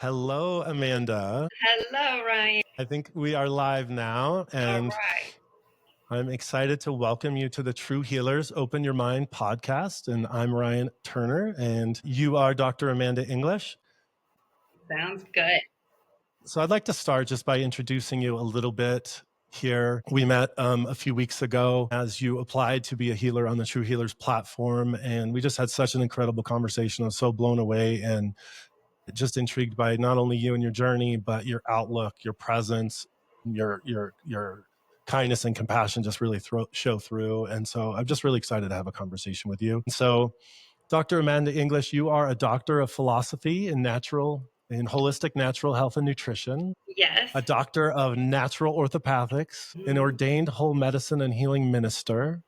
Hello, Amanda. Hello, Ryan. I think we are live now, All and right. I'm excited to welcome you to the True Healers Open Your Mind podcast. And I'm Ryan Turner, and you are Dr. Amanda English. Sounds good. So I'd like to start just by introducing you a little bit here. We met a few weeks ago as you applied to be a healer on the True Healers platform, and we just had such an incredible conversation. I was so blown away and just intrigued by not only you and your journey, but your outlook, your presence, your kindness and compassion just really show through. And so I'm just really excited to have a conversation with you. So, Dr. Amanda English, you are a doctor of philosophy in holistic natural health and nutrition, Yes. a doctor of natural orthopathics, an ordained whole medicine and healing minister,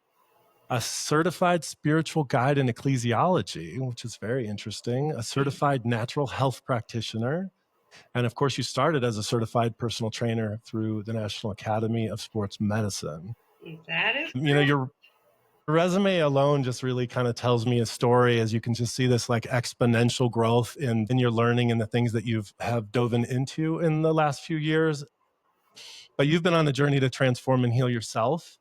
a certified spiritual guide in ecclesiology, which is very interesting, a certified natural health practitioner. And of course, you started as a certified personal trainer through the National Academy of Sports Medicine. That is Your resume alone just really kind of tells me a story, as you can just see this like exponential growth in your learning and the things that you've have dove into in the last few years. But you've been on a journey to transform and heal yourself,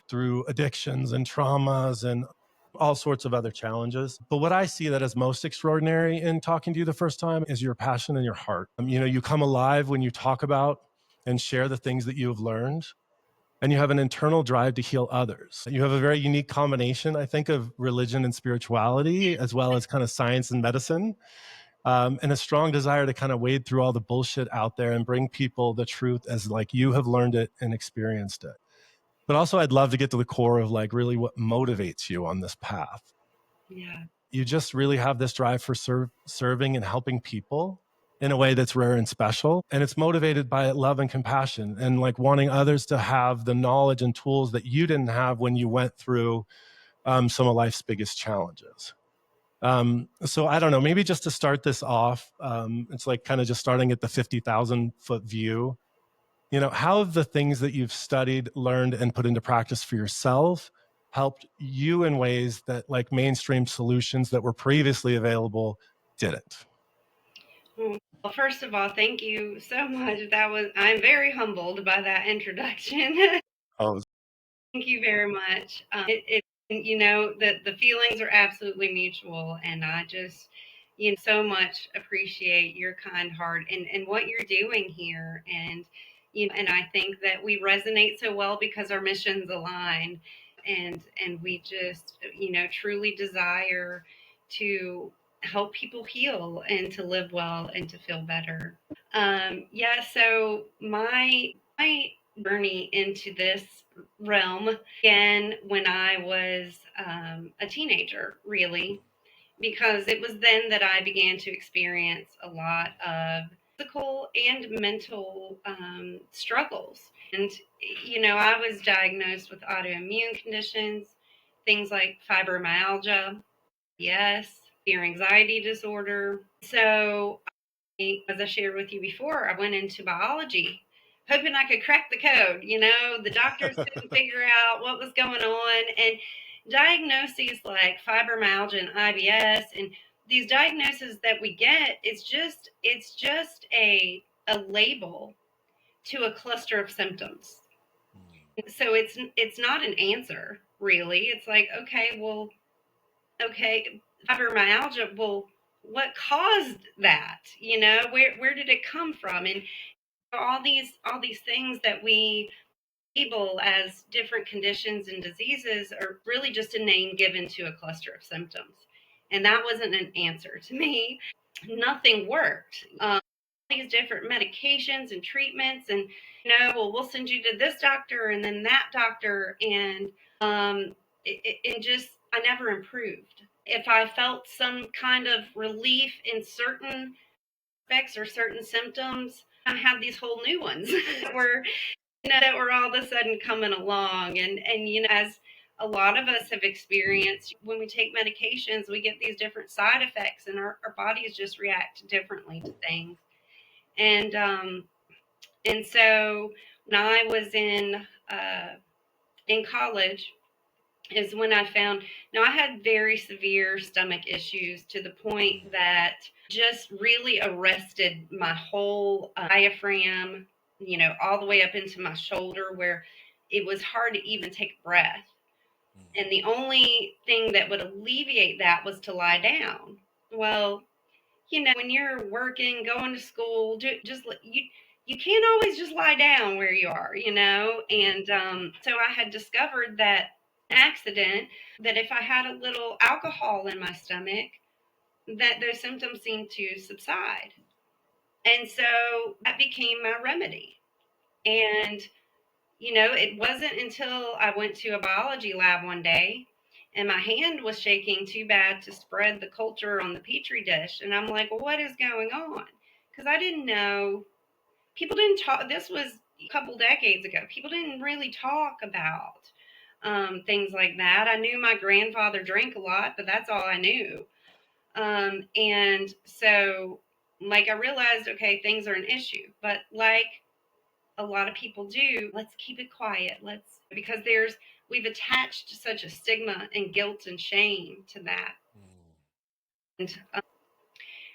through addictions and traumas and all sorts of other challenges. But what I see that is most extraordinary in talking to you the first time is your passion and your heart. You come alive when you talk about and share the things that you have learned, and you have an internal drive to heal others. You have a very unique combination, I think, of religion and spirituality, as well as kind of science and medicine, and a strong desire to kind of wade through all the bullshit out there and bring people the truth as like you have learned it and experienced it. But also, I'd love to get to the core of like really what motivates you on this path. Yeah. You just really have this drive for serving and helping people in a way that's rare and special. And it's motivated by love and compassion and like wanting others to have the knowledge and tools that you didn't have when you went through some of life's biggest challenges. So I don't know, maybe just to start this off, it's like kind of just starting at the 50,000 foot view. How have the things that you've studied, learned, and put into practice for yourself helped you in ways that like mainstream solutions that were previously available didn't? Well, first of all, thank you so much. I'm very humbled by that introduction. Oh, Thank you very much. The feelings are absolutely mutual, and I just, so much appreciate your kind heart and what you're doing here. And I think that we resonate so well because our missions align, and we just, truly desire to help people heal and to live well and to feel better. Yeah. So my journey into this realm began when I was a teenager, really, because it was then that I began to experience a lot of physical and mental struggles. And, I was diagnosed with autoimmune conditions, things like fibromyalgia, yes, fear anxiety disorder. So, as I shared with you before, I went into biology hoping I could crack the code. The doctors couldn't figure out what was going on. And diagnoses like fibromyalgia and IBS and these diagnoses that we get, it's just a label to a cluster of symptoms. So it's not an answer, really. It's like, okay, fibromyalgia, well, what caused that? Where did it come from? And all these things that we label as different conditions and diseases are really just a name given to a cluster of symptoms. And that wasn't an answer to me. Nothing worked. These different medications and treatments, and well, we'll send you to this doctor and then that doctor, and just I never improved. If I felt some kind of relief in certain aspects or certain symptoms, I had these whole new ones that were all of a sudden coming along. And as a lot of us have experienced, when we take medications, we get these different side effects, and our bodies just react differently to things. And so when I was in college is when I found, now I had very severe stomach issues to the point that just really arrested my whole diaphragm, all the way up into my shoulder where it was hard to even take breath. And the only thing that would alleviate that was to lie down. Well, when you're working, going to school, you can't always just lie down where you are, And so I had discovered that accident that if I had a little alcohol in my stomach, that those symptoms seemed to subside. And so that became my remedy. And it wasn't until I went to a biology lab one day and my hand was shaking too bad to spread the culture on the petri dish. And I'm like, well, what is going on? Because I didn't know. People didn't talk. This was a couple decades ago. People didn't really talk about things like that. I knew my grandfather drank a lot, but that's all I knew. And so, like, I realized, okay, things are an issue. But like a lot of people do, let's keep it quiet. Because we've attached such a stigma and guilt and shame to that.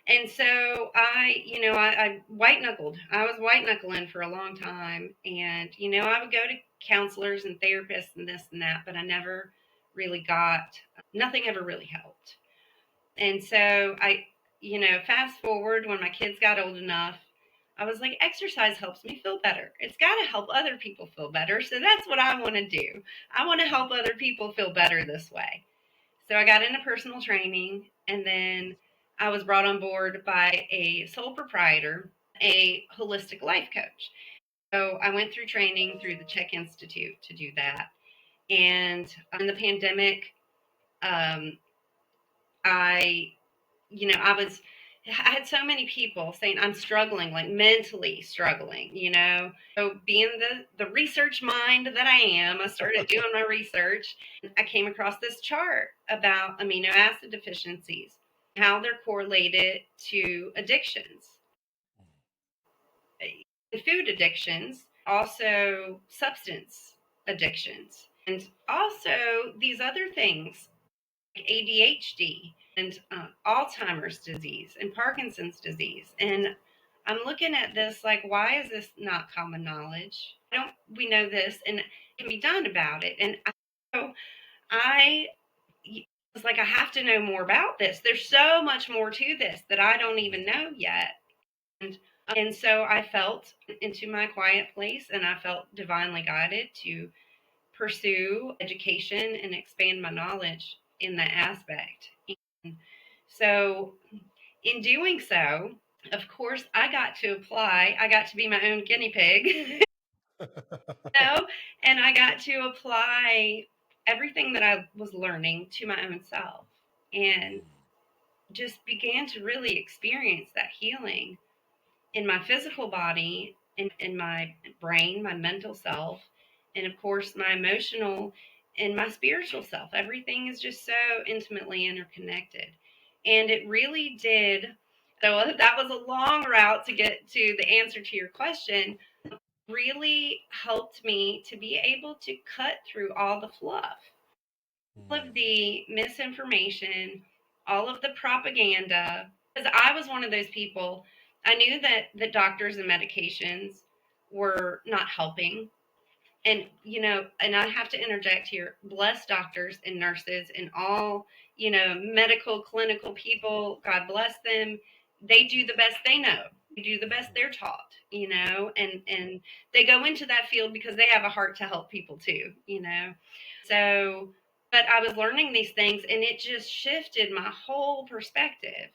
And so I white knuckled. I was white knuckling for a long time. And, I would go to counselors and therapists and this and that, but I never really nothing ever really helped. And so fast forward when my kids got old enough, I was like, exercise helps me feel better. It's got to help other people feel better. So that's what I want to do. I want to help other people feel better this way. So I got into personal training, and then I was brought on board by a sole proprietor, a holistic life coach. So I went through training through the Czech Institute to do that. And in the pandemic, um, I I had so many people saying I'm struggling, like mentally struggling, So being the research mind that I am, I started doing my research. I came across this chart about amino acid deficiencies, how they're correlated to addictions, food addictions, also substance addictions, and also these other things like ADHD and Alzheimer's disease and Parkinson's disease. And I'm looking at this like, why is this not common knowledge? Don't we know this and can be done about it? And so I was like, I have to know more about this. There's so much more to this that I don't even know yet. And so I felt into my quiet place and I felt divinely guided to pursue education and expand my knowledge in that aspect. And so, in doing so, of course, I got to apply. I got to be my own guinea pig, and I got to apply everything that I was learning to my own self and just began to really experience that healing in my physical body, in my brain, my mental self, and of course my emotional and my spiritual self. Everything is just so intimately interconnected. And it really did. So that was a long route to get to the answer to your question. Really helped me to be able to cut through all the fluff, all of the misinformation, all of the propaganda. Because I was one of those people, I knew that the doctors and medications were not helping. And, and I have to interject here, bless doctors and nurses and all, medical, clinical people, God bless them. They do the best they know. They do the best they're taught, and they go into that field because they have a heart to help people too, So, but I was learning these things and it just shifted my whole perspective.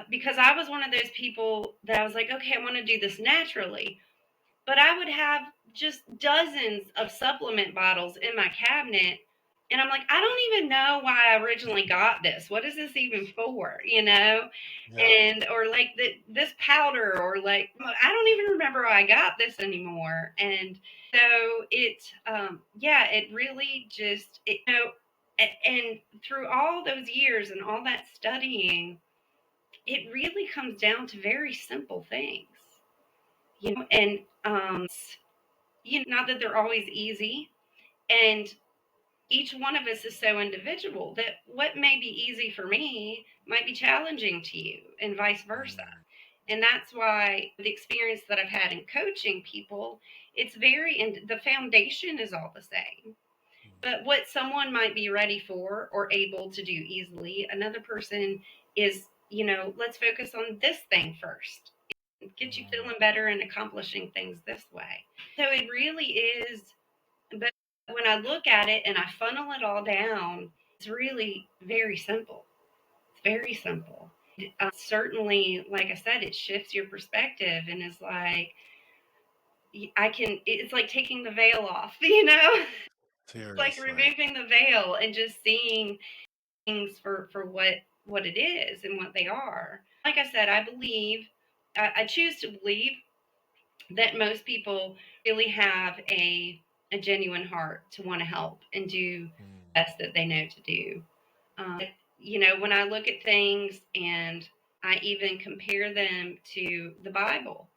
Because I was one of those people that I was like, okay, I want to do this naturally. But I would have just dozens of supplement bottles in my cabinet. And I'm like, I don't even know why I originally got this. What is this even for? Yeah. And, or like this powder, or like, I don't even remember why I got this anymore. And so it really just, and through all those years and all that studying, it really comes down to very simple things, and not that they're always easy. And each one of us is so individual that what may be easy for me might be challenging to you, and vice versa. And that's why the experience that I've had in coaching people, it's very, and the foundation is all the same. But what someone might be ready for or able to do easily, another person is, let's focus on this thing first, get you feeling better and accomplishing things this way. So it really is. But when I look at it and I funnel it all down, it's really very simple. It's very simple. Certainly, like I said, it shifts your perspective and is like, it's like taking the veil off, like Seriously. removing the veil and just seeing things for what it is and what they are. Like I said, I choose to believe that most people really have a genuine heart to want to help and do the best that they know to do. Um, when I look at things and I even compare them to the Bible,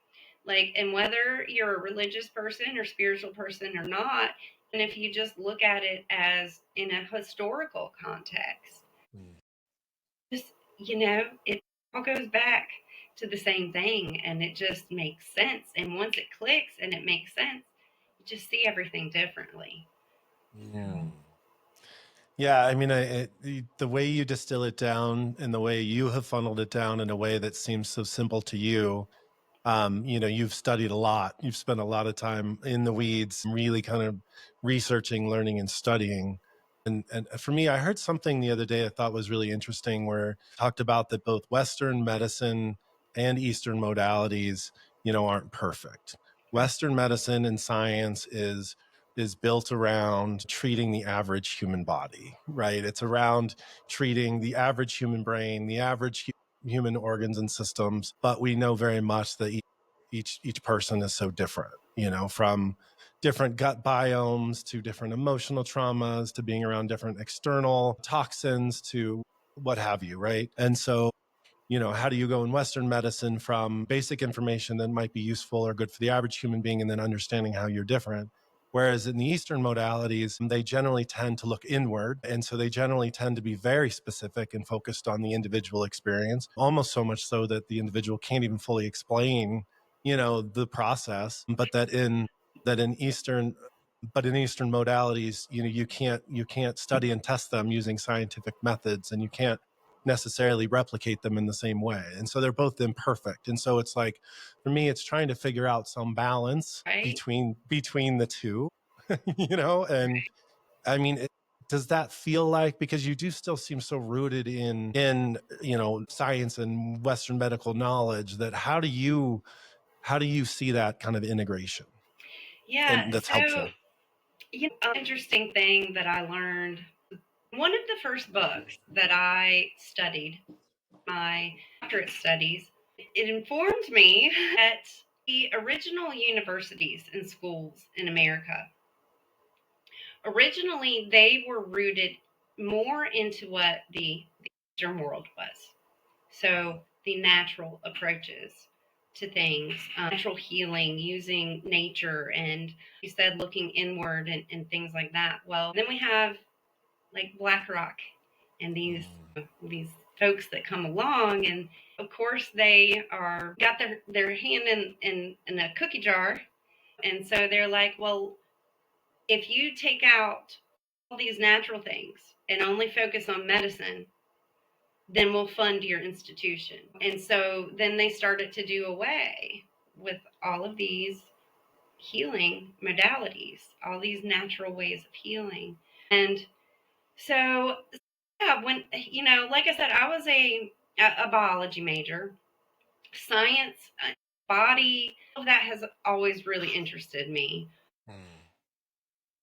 like, and whether you're a religious person or spiritual person or not, and if you just look at it as in a historical context, just, it all goes back to the same thing and it just makes sense. And once it clicks and it makes sense, you just see everything differently. Mm. Yeah, I mean, the way you distill it down and the way you have funneled it down in a way that seems so simple to you, you've studied a lot. You've spent a lot of time in the weeds, really kind of researching, learning, and studying. And for me, I heard something the other day I thought was really interesting, where it talked about that both Western medicine and Eastern modalities, aren't perfect. Western medicine and science is built around treating the average human body, right? It's around treating the average human brain, the average human organs and systems, but we know very much that each person is so different, from different gut biomes to different emotional traumas to being around different external toxins to what have you, right? And so, how do you go in Western medicine from basic information that might be useful or good for the average human being and then understanding how you're different? Whereas in the Eastern modalities, they generally tend to look inward. And so they generally tend to be very specific and focused on the individual experience, almost so much so that the individual can't even fully explain, the process. That in Eastern but in Eastern modalities, you can't study and test them using scientific methods, and you can't necessarily replicate them in the same way. And so they're both imperfect. And so it's like, for me, it's trying to figure out some balance Right? between the two, and I mean, does that feel like, because you do still seem so rooted in science and Western medical knowledge, that how do you see that kind of integration Yeah. and that's So, helpful? interesting thing that I learned, one of the first books that I studied, my doctorate studies, it informed me that the original universities and schools in America, originally they were rooted more into what the Eastern world was. So the natural approaches to things, natural healing, using nature, and you said looking inward and things like that. Well, then we have like BlackRock and these folks that come along, and of course they are got their hand in a cookie jar, and so they're like, well, if you take out all these natural things and only focus on medicine, then we'll fund your institution. And so then they started to do away with all of these healing modalities, all these natural ways of healing. And so, yeah, when, like I said, I was a biology major, science, body, all of that has always really interested me.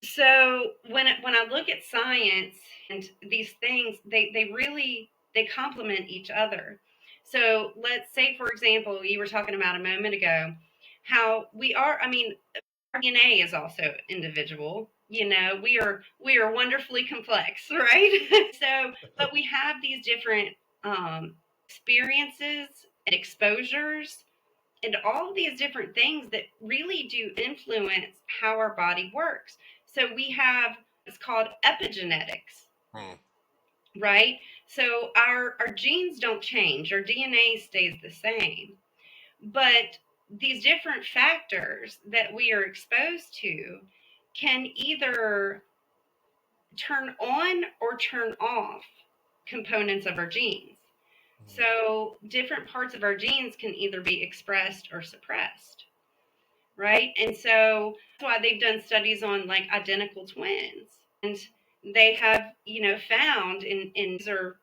So when I look at science and these things, they really they complement each other. So let's say, for example, you were talking about a moment ago how we are. I mean, our DNA is also individual. We are wonderfully complex, right? So, but we have these different experiences and exposures and all of these different things that really do influence how our body works. So we have It's called epigenetics, Hmm. right? So our genes don't change, our DNA stays the same. But these different factors that we are exposed to can either turn on or turn off components of our genes. So different parts of our genes can either be expressed or suppressed, right? And so that's why they've done studies on like identical twins. And they have, found in these are,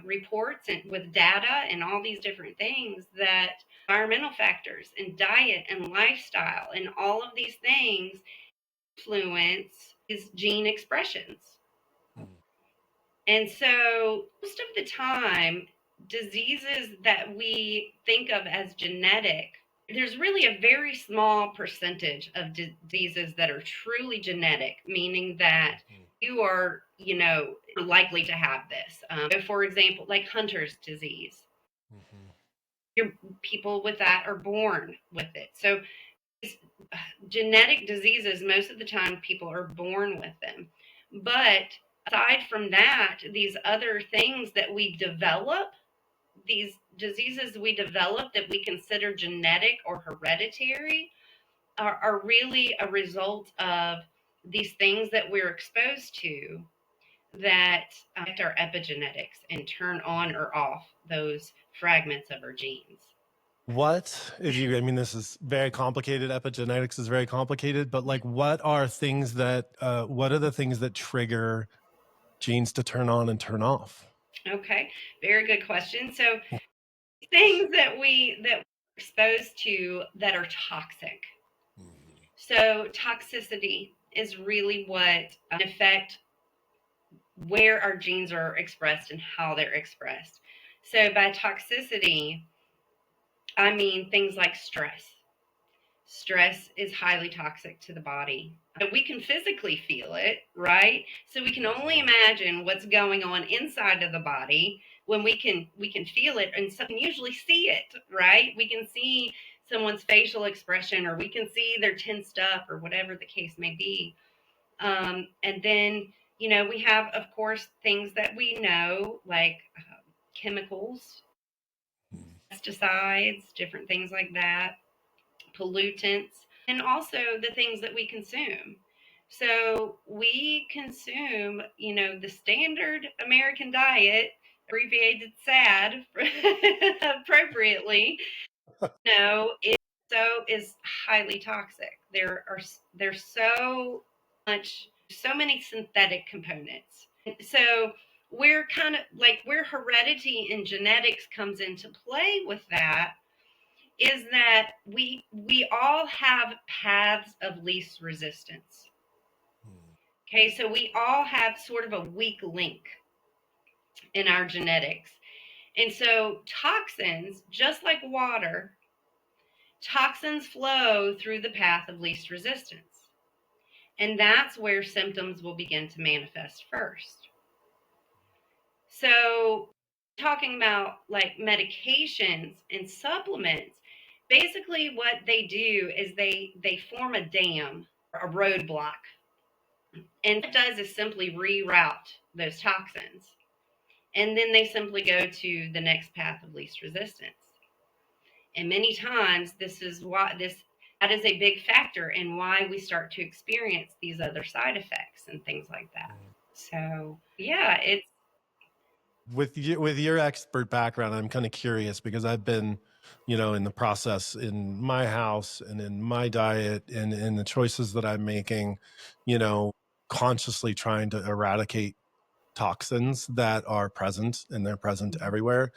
reports and with data and all these different things that environmental factors and diet and lifestyle and all of these things influence is gene expressions. And so most of the time, diseases that we think of as genetic, there's really a very small percentage of diseases that are truly genetic, meaning that you are, likely to have this. So for example, like Hunter's disease, people with that are born with it. So genetic diseases, most of the time, people are born with them. But aside from that, these other things that we develop, these diseases we develop that we consider genetic or hereditary, are really a result of these things that we're exposed to that affect our epigenetics and turn on or off those fragments of our genes. What, if you, I mean, this is very complicated. Epigenetics is very complicated, but like, what are the things that trigger genes to turn on and turn off? Okay, very good question. So things that we're exposed to that are toxic. So toxicity is really what affect where our genes are expressed and how they're expressed. So by toxicity, I mean things like stress. Stress is highly toxic to the body. We can physically feel it, right? So we can only imagine what's going on inside of the body when we can feel it, and so we can usually see it, right? We can see someone's facial expression, or we can see they're tensed up, or whatever the case may be. And then we have, of course, things that we know like chemicals, pesticides, different things like that, pollutants, and also the things that we consume. So we consume, the standard American diet, abbreviated SAD, appropriately. It is highly toxic. There's so many synthetic components. So we're kind of like where heredity and genetics comes into play with that is that we all have paths of least resistance. Okay, so we all have sort of a weak link in our genetics. And so toxins, just like water, toxins flow through the path of least resistance. And that's where symptoms will begin to manifest first. So talking about like medications and supplements, basically what they do is they form a dam, a roadblock, and what it does is simply reroute those toxins, and then they simply go to the next path of least resistance. And many times that is a big factor in why we start to experience these other side effects and things like that. So yeah, it's With your expert background, I'm kind of curious because I've been, in the process in my house and in my diet and in the choices that I'm making, consciously trying to eradicate toxins that are present, and they're present everywhere.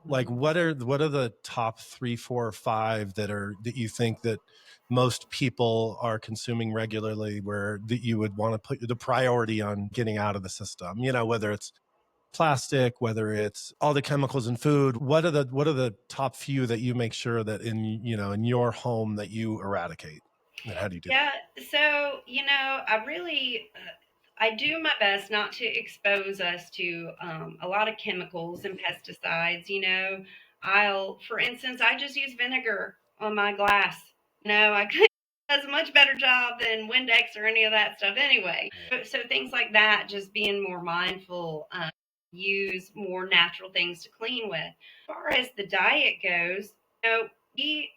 Like, what are the top 3, 4, or 5 that you think that most people are consuming regularly, where that you would want to put the priority on getting out of the system? Whether it's plastic, whether it's all the chemicals in food, what are the top few that you make sure that in your home that you eradicate, and how do you do yeah. So I do my best not to expose us to a lot of chemicals and pesticides. For instance, I just use vinegar on my glass. I does a much better job than Windex or any of that stuff anyway. Yeah. So things like that, just being more mindful, use more natural things to clean with. As far as the diet goes, we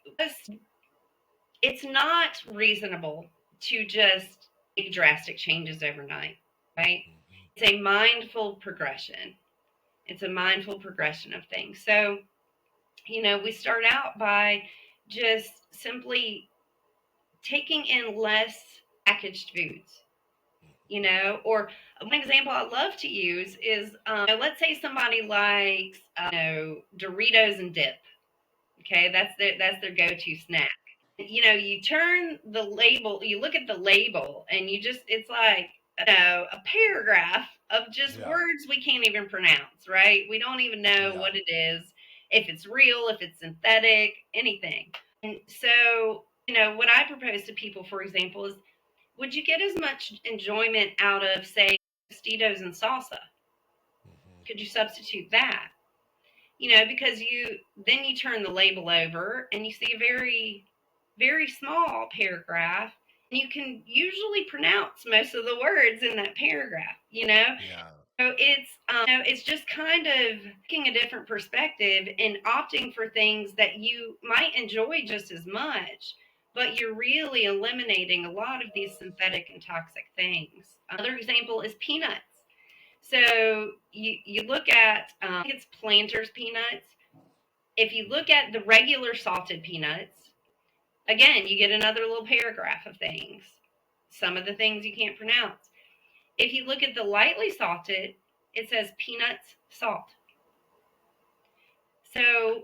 it's not reasonable to just make drastic changes overnight, right? Mhm. It's a mindful progression. It's a mindful progression of things. So, we start out by just simply taking in less packaged foods, or one example I love to use is, let's say somebody likes, Doritos and dip. Okay, that's their go-to snack. You turn the label, you look at the label, and it's like, a paragraph of just Yeah. words we can't even pronounce, right? We don't even know Yeah. what it is, if it's real, if it's synthetic, anything. And so, what I propose to people, for example, is would you get as much enjoyment out of, say, Tostitos and salsa? Mhm. Could you substitute that? Because you turn the label over and you see a very, very small paragraph, and you can usually pronounce most of the words in that paragraph. Yeah. So it's just kind of taking a different perspective and opting for things that you might enjoy just as much, but you're really eliminating a lot of these synthetic and toxic things. Another example is peanuts. So you look at, I think it's Planters peanuts. If you look at the regular salted peanuts, again, you get another little paragraph of things. Some of the things you can't pronounce. If you look at the lightly salted, it says peanuts, salt. So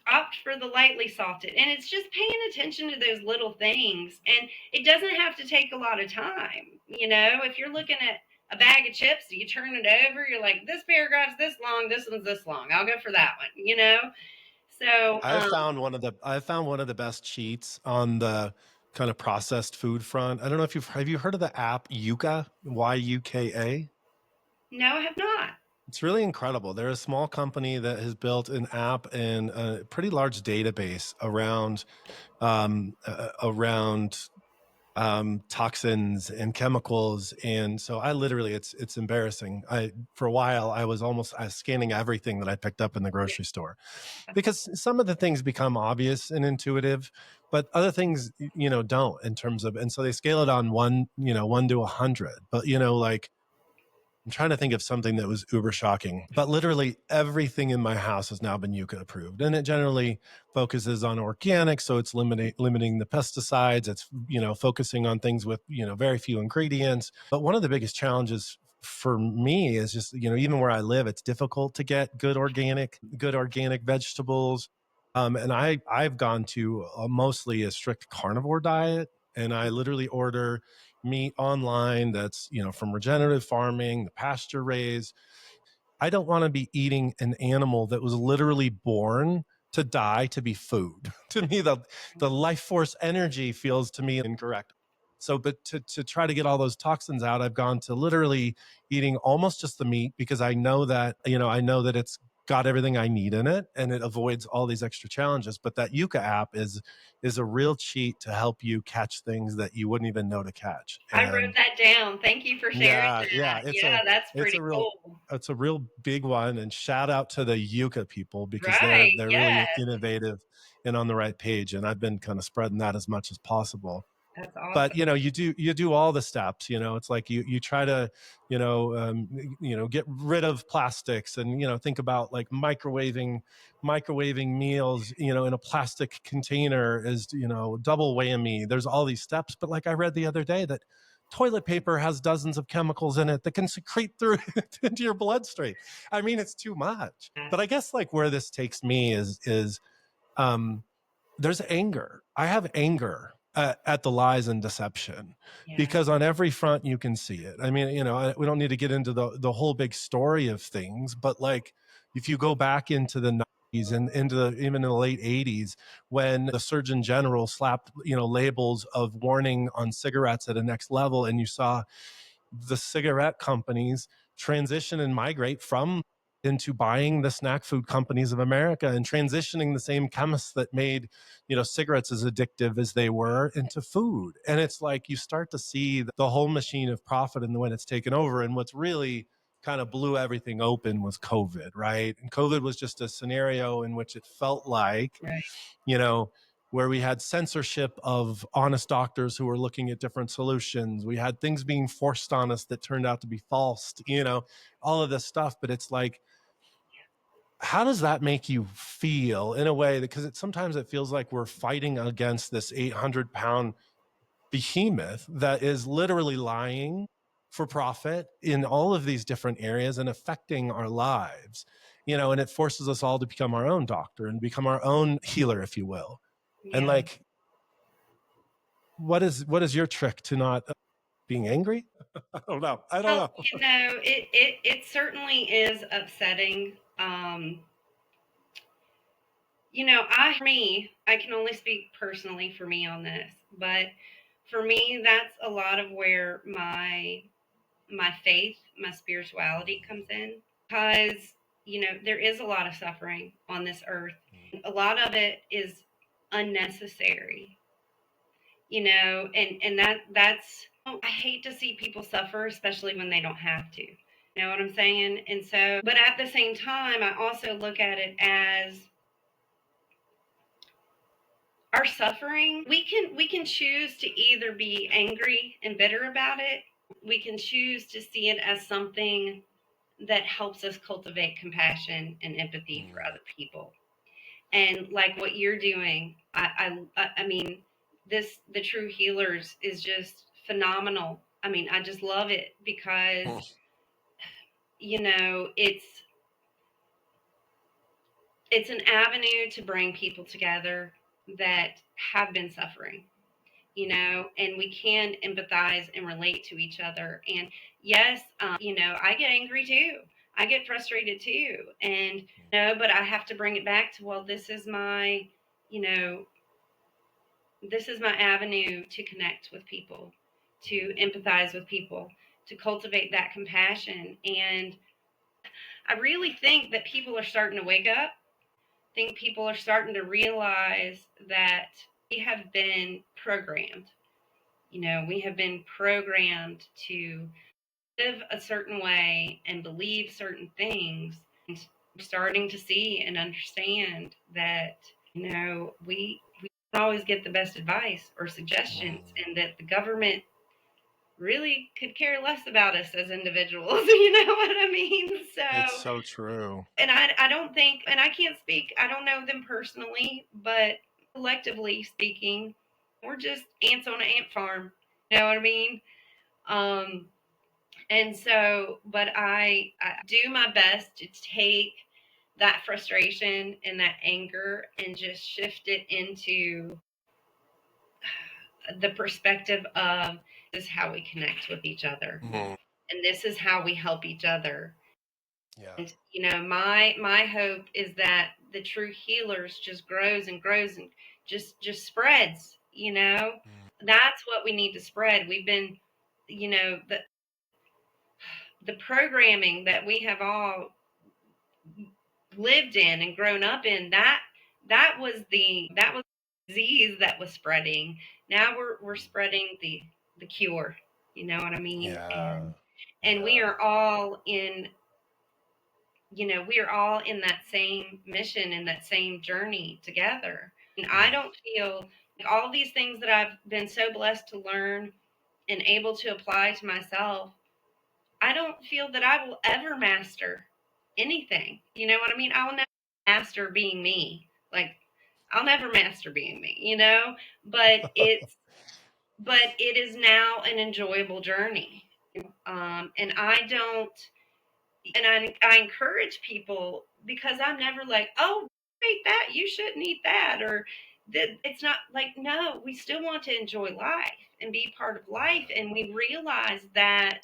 opt for the lightly salted. And it's just paying attention to those little things. And it doesn't have to take a lot of time. If you're looking at a bag of chips, you turn it over, you're like, this paragraph's this long, this one's this long. I'll go for that one. So, I found one of the best cheats on the kind of processed food front. I don't know if have you heard of the app Yuka, Yuka? no, I have not. It's really incredible. They're a small company that has built an app and a pretty large database around toxins and chemicals. And so I literally, it's embarrassing. For a while, I was scanning everything that I picked up in the grocery store, because some of the things become obvious and intuitive, but other things, don't, in terms of, and so they scale it on 1 to 100. But, like, I'm trying to think of something that was uber shocking, but literally everything in my house has now been Yucca approved. And it generally focuses on organic. So it's limiting the pesticides. It's, focusing on things with, very few ingredients. But one of the biggest challenges for me is just, even where I live, it's difficult to get good organic vegetables. And I've gone to mostly a strict carnivore diet, and I literally order meat online that's, from regenerative farming, the pasture raised. I don't want to be eating an animal that was literally born to die to be food. To me, the life force energy feels to me incorrect. So, but to try to get all those toxins out, I've gone to literally eating almost just the meat, because I know that, it's got everything I need in it, and it avoids all these extra challenges. But that Yuka app is a real cheat to help you catch things that you wouldn't even know to catch. I wrote And that down. Thank you for sharing yeah, that. Yeah, that's it's pretty a real cool. it's a real big one. And shout out to the Yuka people, because Right. they're Yeah, really innovative and on the right page. And I've been kind of spreading that as much as possible. that's But awesome. you do all the steps. It's like you try to, get rid of plastics, and think about like microwaving meals, in a plastic container is, double whammy. There's all these steps. But like I read the other day that toilet paper has dozens of chemicals in it that can secrete through into your bloodstream. I mean, it's too much. Yeah. But I guess like where this takes me is um there's anger. I have anger at the lies and deception, Yeah. because on every front you can see it. I mean, we don't need to get into the whole big story of things, but like if you go back into the 90s and even in the late 80s, when the Surgeon General slapped, labels of warning on cigarettes at a next level, and you saw the cigarette companies transition and migrate from into buying the snack food companies of America and transitioning the same chemists that made, cigarettes as addictive as they were into food. And it's like you start to see the whole machine of profit and when it's taken over. And what's really kind of blew everything open was COVID, right? And COVID was just a scenario in which it felt like, Right. you know, where we had censorship of honest doctors who were looking at different solutions. We had things being forced on us that turned out to be false, all of this stuff. But it's like, how does that make you feel in a way? Because sometimes it feels like we're fighting against this 800-pound behemoth that is literally lying for profit in all of these different areas and affecting our lives, and it forces us all to become our own doctor and become our own healer, if you will. And Yeah. like, what is your trick to not being angry? I don't know. Well, it certainly is upsetting. For me, I can only speak personally for me on this, but for me, that's a lot of where my faith, my spirituality comes in, because there is a lot of suffering on this earth. A lot of it is unnecessary, and that's I hate to see people suffer, especially when they don't have to. You know what I'm saying? And so, but at the same time, I also look at it as our suffering. We can choose to either be angry and bitter about it. We can choose to see it as something that helps us cultivate compassion and empathy for other people. And like what you're doing, I mean, the True Healers is just phenomenal. I mean, I just love it because it's an avenue to bring people together that have been suffering, and we can empathize and relate to each other. And yes, I get angry too. I get frustrated too. And but I have to bring it back to, well, you know, this is my avenue to connect with people, to empathize with people, to cultivate that compassion. And I really think that people are starting to wake up. I think people are starting to realize that we have been programmed. We have been programmed to live a certain way and believe certain things. And we're starting to see and understand that, we don't always get the best advice or suggestions, and that the government really could care less about us as individuals. You know what I mean? It's So, so true. and I don't think, and I can't speak, I don't know them personally, but collectively speaking, we're just ants on an ant farm. You know what I mean? Um, and so, but I do my best to take that frustration and that anger and just shift it into the perspective of, this is how we connect with each other, and this is how we help each other. Yeah. And my hope is that the True Healers just grows and grows and just spreads. That's what we need to spread. We've been, the programming that we have all lived in and grown up in, that was disease that was spreading. Now we're spreading the cure. You know what I mean? Yeah. And we are all in, we are all in that same mission and that same journey together. And I don't feel like all these things that I've been so blessed to learn and able to apply to myself, I don't feel that I will ever master anything. You know what I mean? I will never master being me. Like, I'll never master being me, but it is now an enjoyable journey. And I don't, and I encourage people, because I'm never like, oh, eat that, you shouldn't eat that, or that. It's not like, no, we still want to enjoy life and be part of life. And we realize that,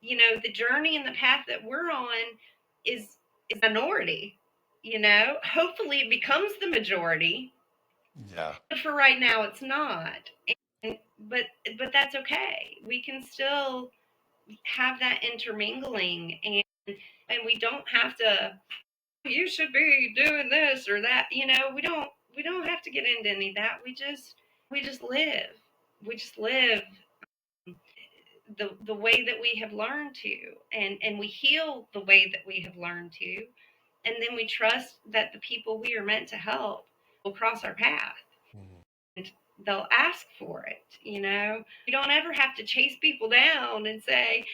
the journey and the path that we're on is minority. Hopefully it becomes the majority. Yeah. But for right now, it's not. And, but that's okay. We can still have that intermingling, And we don't have to, you should be doing this or that. We don't have to get into any of that. We just live. We just live the way that we have learned to, and we heal the way that we have learned to, and then we trust that the people we are meant to help will cross our path and they'll ask for it. You don't ever have to chase people down and say,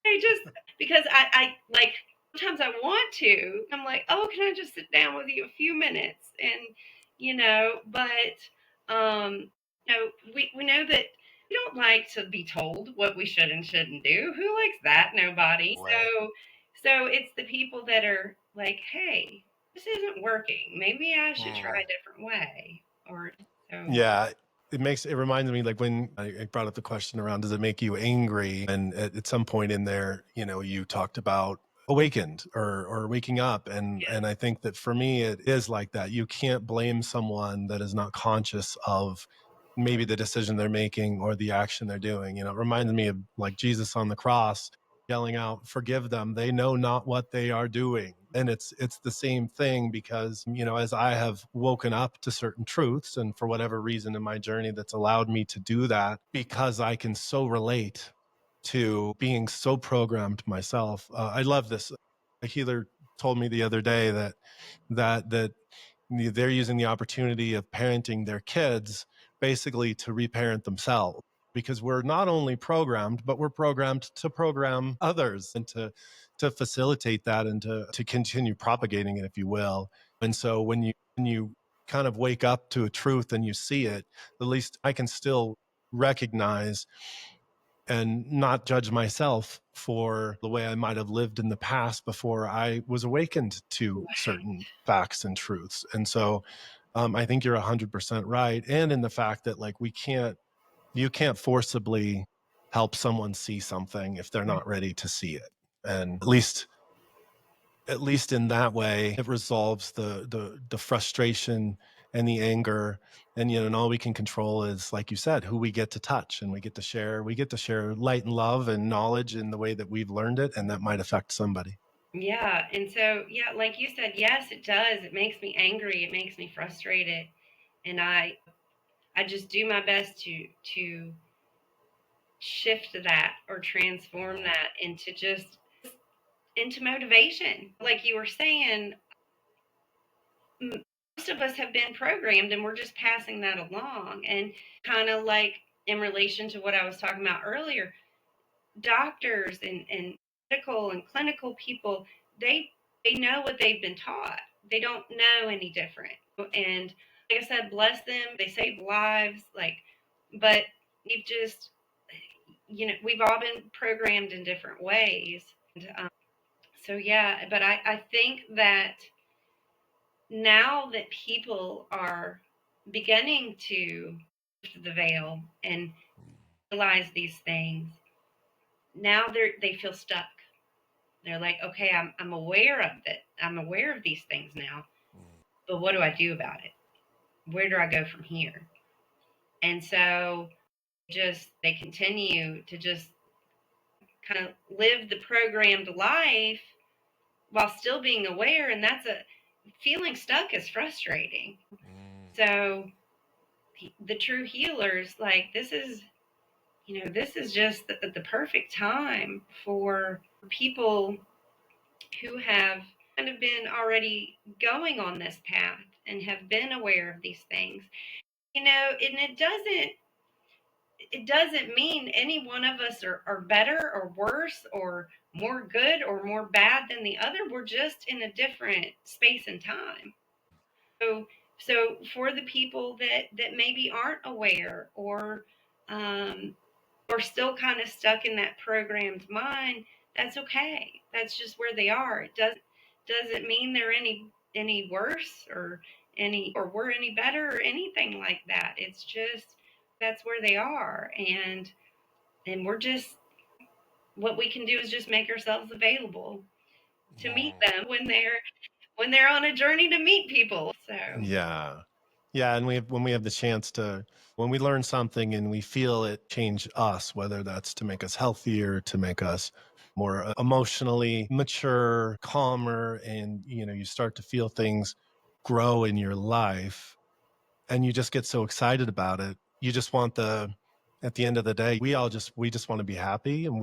hey, just because I like, sometimes I want to, I'm like, oh, can I just sit down with you a few minutes? And but we know that we don't like to be told what we should and shouldn't do. Who likes that? Nobody. Right. So it's the people that are like, hey, this isn't working. Maybe I should try Mm. a different way. Or so. Yeah, it reminds me, like when I brought up the question around, does it make you angry? And at some point in there, you talked about awakened or waking up. And I think that for me, it is like that. You can't blame someone that is not conscious of maybe the decision they're making or the action they're doing. It reminds me of like Jesus on the cross yelling out, forgive them, they know not what they are doing. And it's the same thing, because as I have woken up to certain truths, and for whatever reason in my journey that's allowed me to do that, because I can so relate to being so programmed myself. I love this. A healer told me the other day that they're using the opportunity of parenting their kids basically to reparent themselves, because we're not only programmed, but we're programmed to program others, and to facilitate that, and to continue propagating it, if you will. And so when you kind of wake up to a truth and you see it, at least I can still recognize and not judge myself for the way I might have lived in the past before I was awakened to certain facts and truths. And so I think you're 100% right. And in the fact that, like, you can't forcibly help someone see something if they're not ready to see it. And at least in that way, it resolves the frustration and the anger. And all we can control is, like you said, who we get to touch, and we get to share light and love and knowledge in the way that we've learned it, and that might affect somebody. Yeah, and so yeah, like you said, yes, it does. It makes me angry. It makes me frustrated, and I just do my best to shift that or transform that into motivation. Like you were saying, most of us have been programmed, and we're just passing that along. And kind of like in relation to what I was talking about earlier, doctors and medical and clinical people, they know what they've been taught. They don't know any different. And like I said, bless them. They save lives. But we've just, we've all been programmed in different ways. And, so yeah, but I think that now that people are beginning to lift the veil and realize these things, now they feel stuck. They're like, okay, I'm aware of it. I'm aware of these things now, but what do I do about it? Where do I go from here? And so just they continue to just kind of live the programmed life while still being aware, and that's a feeling stuck is frustrating. So the true healers, like, this is just the perfect time for people who have kind of been already going on this path and have been aware of these things. And it doesn't mean any one of us are better or worse or more good or more bad than the other. We're just in a different space and time. So for the people that maybe aren't aware, um, or still kind of stuck in that programmed mind, that's okay. That's just where they are. It doesn't mean they're any worse or we're any better or anything like that. It's just that's where they are, and we're just, what we can do is just make ourselves available to meet them when they're on a journey to meet people. So Yeah. Yeah. And when we have the chance when we learn something and we feel it change us, whether that's to make us healthier, to make us more emotionally mature, calmer, and you start to feel things grow in your life, and you just get so excited about it. You just want the At the end of the day, we just want to be happy. And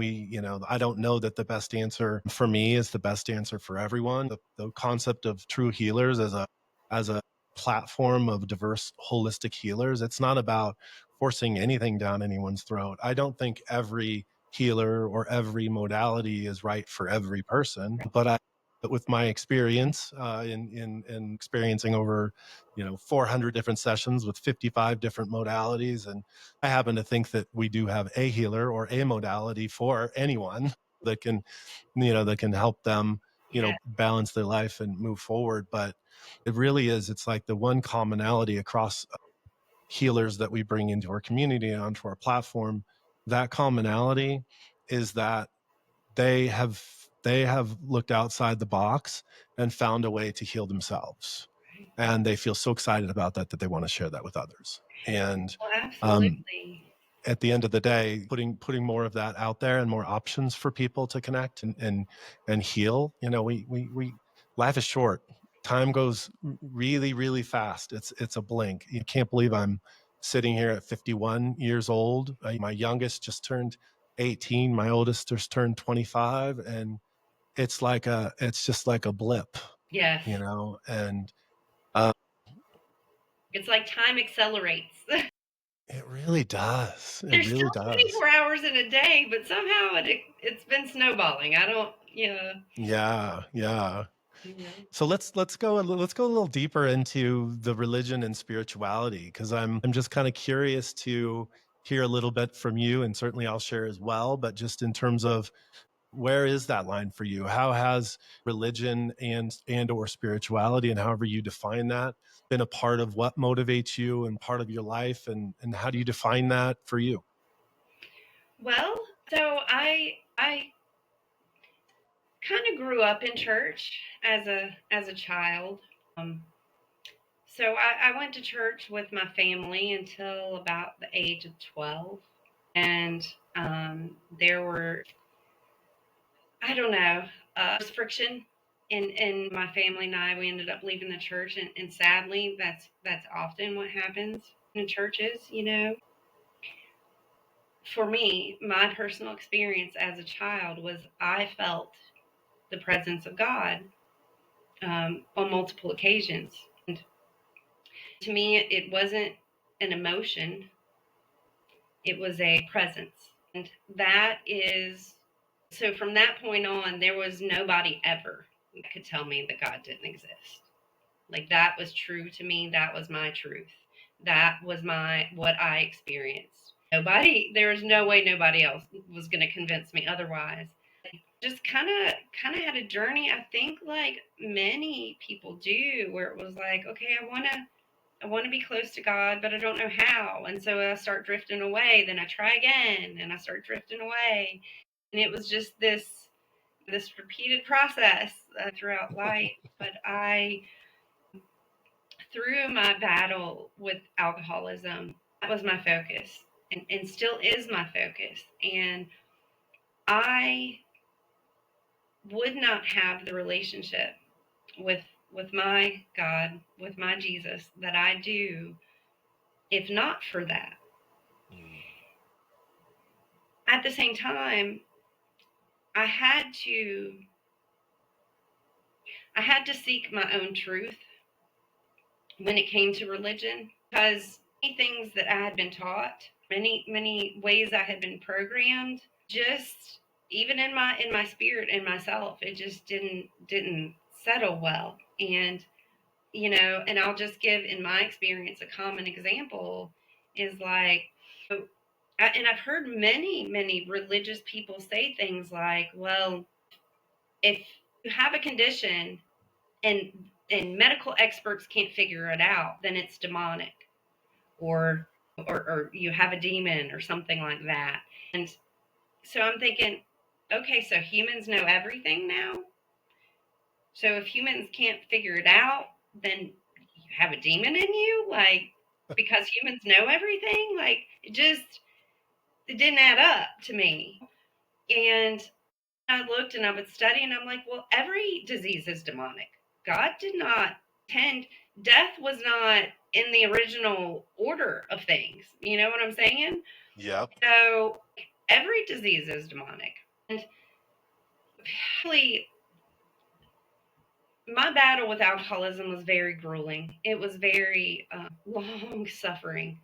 I don't know that the best answer for me is the best answer for everyone. The concept of true healers as a platform of diverse holistic healers, it's not about forcing anything down anyone's throat. I don't think every healer or every modality is right for every person, but with my experience in experiencing over 400 different sessions with 55 different modalities, and I happen to think that we do have a healer or a modality for anyone that can help them Yeah. balance their life and move forward. But it's like the one commonality across healers that we bring into our community and onto our platform. That commonality is that they have they have looked outside the box and found a way to heal themselves, and they feel so excited about that they want to share that with others. And Well, um, absolutely. at the end of the day, putting more of that out there and more options for people to connect and heal. We life is short. Time goes really, really fast. It's a blink. You can't believe I'm sitting here at 51 years old. My youngest just turned 18. My oldest just turned 25, and it's just like a blip, Yes. and uh, It's like time accelerates. it really does. It There's really still does. 24 hours in a day, but somehow it's been snowballing. I don't, Yeah, yeah. you know. So let's go a little deeper into the religion and spirituality, because I'm just kind of curious to hear a little bit from you, and certainly I'll share as well. But just in terms of, where is that line for you? How has religion and or spirituality, and however you define that, been a part of what motivates you and part of your life, and how do you define that for you? Well, so I kind of grew up in church as a child. Um, so I went to church with my family until about the age of 12, and there were, I don't know, was friction in my family and I. We ended up leaving the church, and sadly, that's often what happens in churches. For me, my personal experience as a child was I felt the presence of God on multiple occasions. And to me, it wasn't an emotion, it was a presence. And that is, so from that point on, there was nobody ever that could tell me that God didn't exist. Like that was true to me. That was my truth. That was what I experienced. There was no way nobody else was going to convince me otherwise. Just kind of had a journey, I think, like many people do, where it was like, okay, I want to be close to God, but I don't know how. And so I start drifting away, then I try again and I start drifting away. And it was just this repeated process throughout life. But I through my battle with alcoholism, that was my focus, and still is my focus. And I would not have the relationship with my God, with my Jesus that I do if not for that. At the same time, I had to I had to seek my own truth when it came to religion, because many things that I had been taught, many ways I had been programmed, just even in my spirit and myself, it just didn't settle well. And I'll just give, in my experience, a common example is like, and I've heard many religious people say things like, well, if you have a condition and medical experts can't figure it out, then it's demonic, or or you have a demon or something like that. And so I'm thinking, okay, so humans know everything now. So if humans can't figure it out, then you have a demon in you, like, because humans know everything. Like, it didn't add up to me. And I looked and I would study, and I'm like, well, every disease is demonic. God did not intend, death was not in the original order of things. You know what I'm saying? Yeah. So every disease is demonic. And really, my battle with alcoholism was very grueling. It was very long suffering.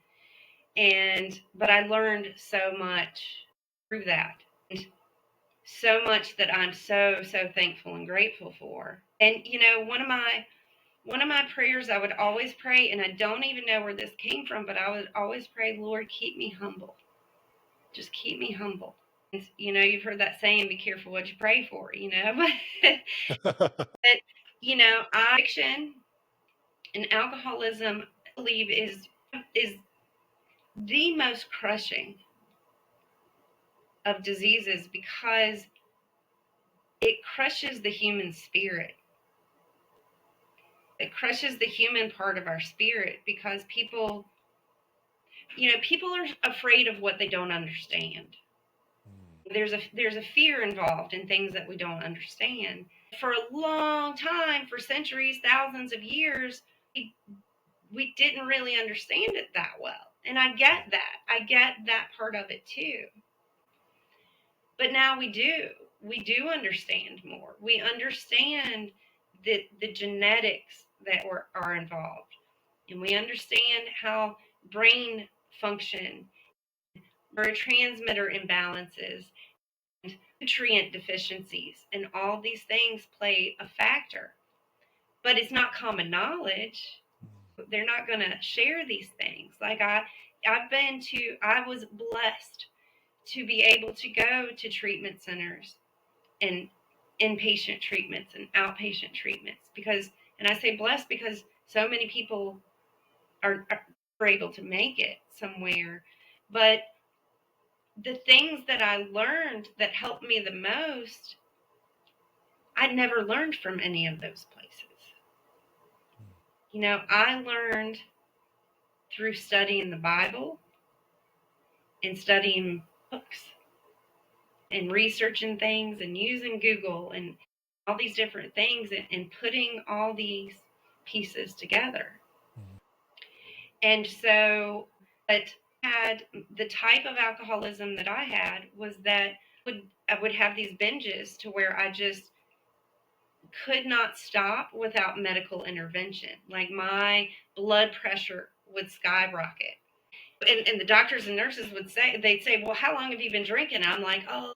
But I learned so much through that. And so much that I'm so, so thankful and grateful for. And, one of my prayers I would always pray, and I don't even know where this came from, but I would always pray, Lord, keep me humble. Just keep me humble. And, you've heard that saying, be careful what you pray for, but, addiction and alcoholism, I believe, is the most crushing of diseases because it crushes the human spirit. It crushes the human part of our spirit because people are afraid of what they don't understand. There's a fear involved in things that we don't understand. For a long time, for centuries, thousands of years, we didn't really understand it that well. And I get that. I get that part of it too. But now we do. We do understand more. We understand the genetics that are involved. And we understand how brain function, neurotransmitter imbalances, and nutrient deficiencies, and all these things play a factor. But it's not common knowledge. They're not going to share these things. Like I was blessed to be able to go to treatment centers and inpatient treatments and outpatient treatments and I say blessed because so many people are able to make it somewhere. But the things that I learned that helped me the most, I never learned from any of those places. I learned through studying the Bible and studying books and researching things and using Google and all these different things and putting all these pieces together. And so, but had the type of alcoholism that I had was that I would have these binges to where I just could not stop without medical intervention. Like my blood pressure would skyrocket. And the doctors and nurses they'd say, well, how long have you been drinking? I'm like, oh,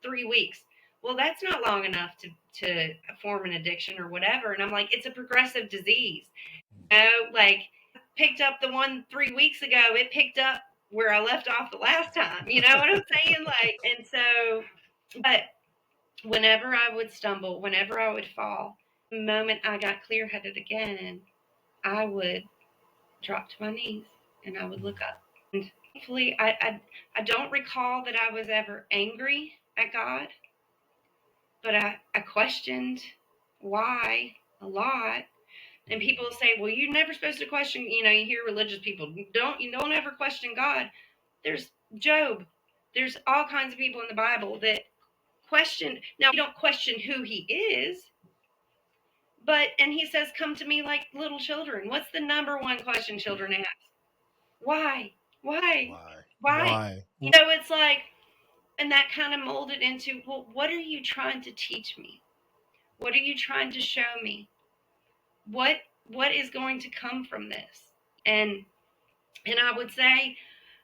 3 weeks. Well, that's not long enough to form an addiction or whatever. And I'm like, it's a progressive disease. Like picked up the one 3 weeks ago, it picked up where I left off the last time. You know what I'm saying? And so, but whenever I would stumble, whenever I would fall, the moment I got clear headed again, I would drop to my knees and I would look up. And thankfully, I don't recall that I was ever angry at God, but I questioned why a lot. And people say, well, you're never supposed to question, you hear religious people, you don't ever question God. There's Job. There's all kinds of people in the Bible that question. Now, we don't question who he is, and he says, come to me like little children. What's the number one question children ask? Why? It's like, and that kind of molded into, well, what are you trying to teach me? What are you trying to show me? What is going to come from this? And I would say,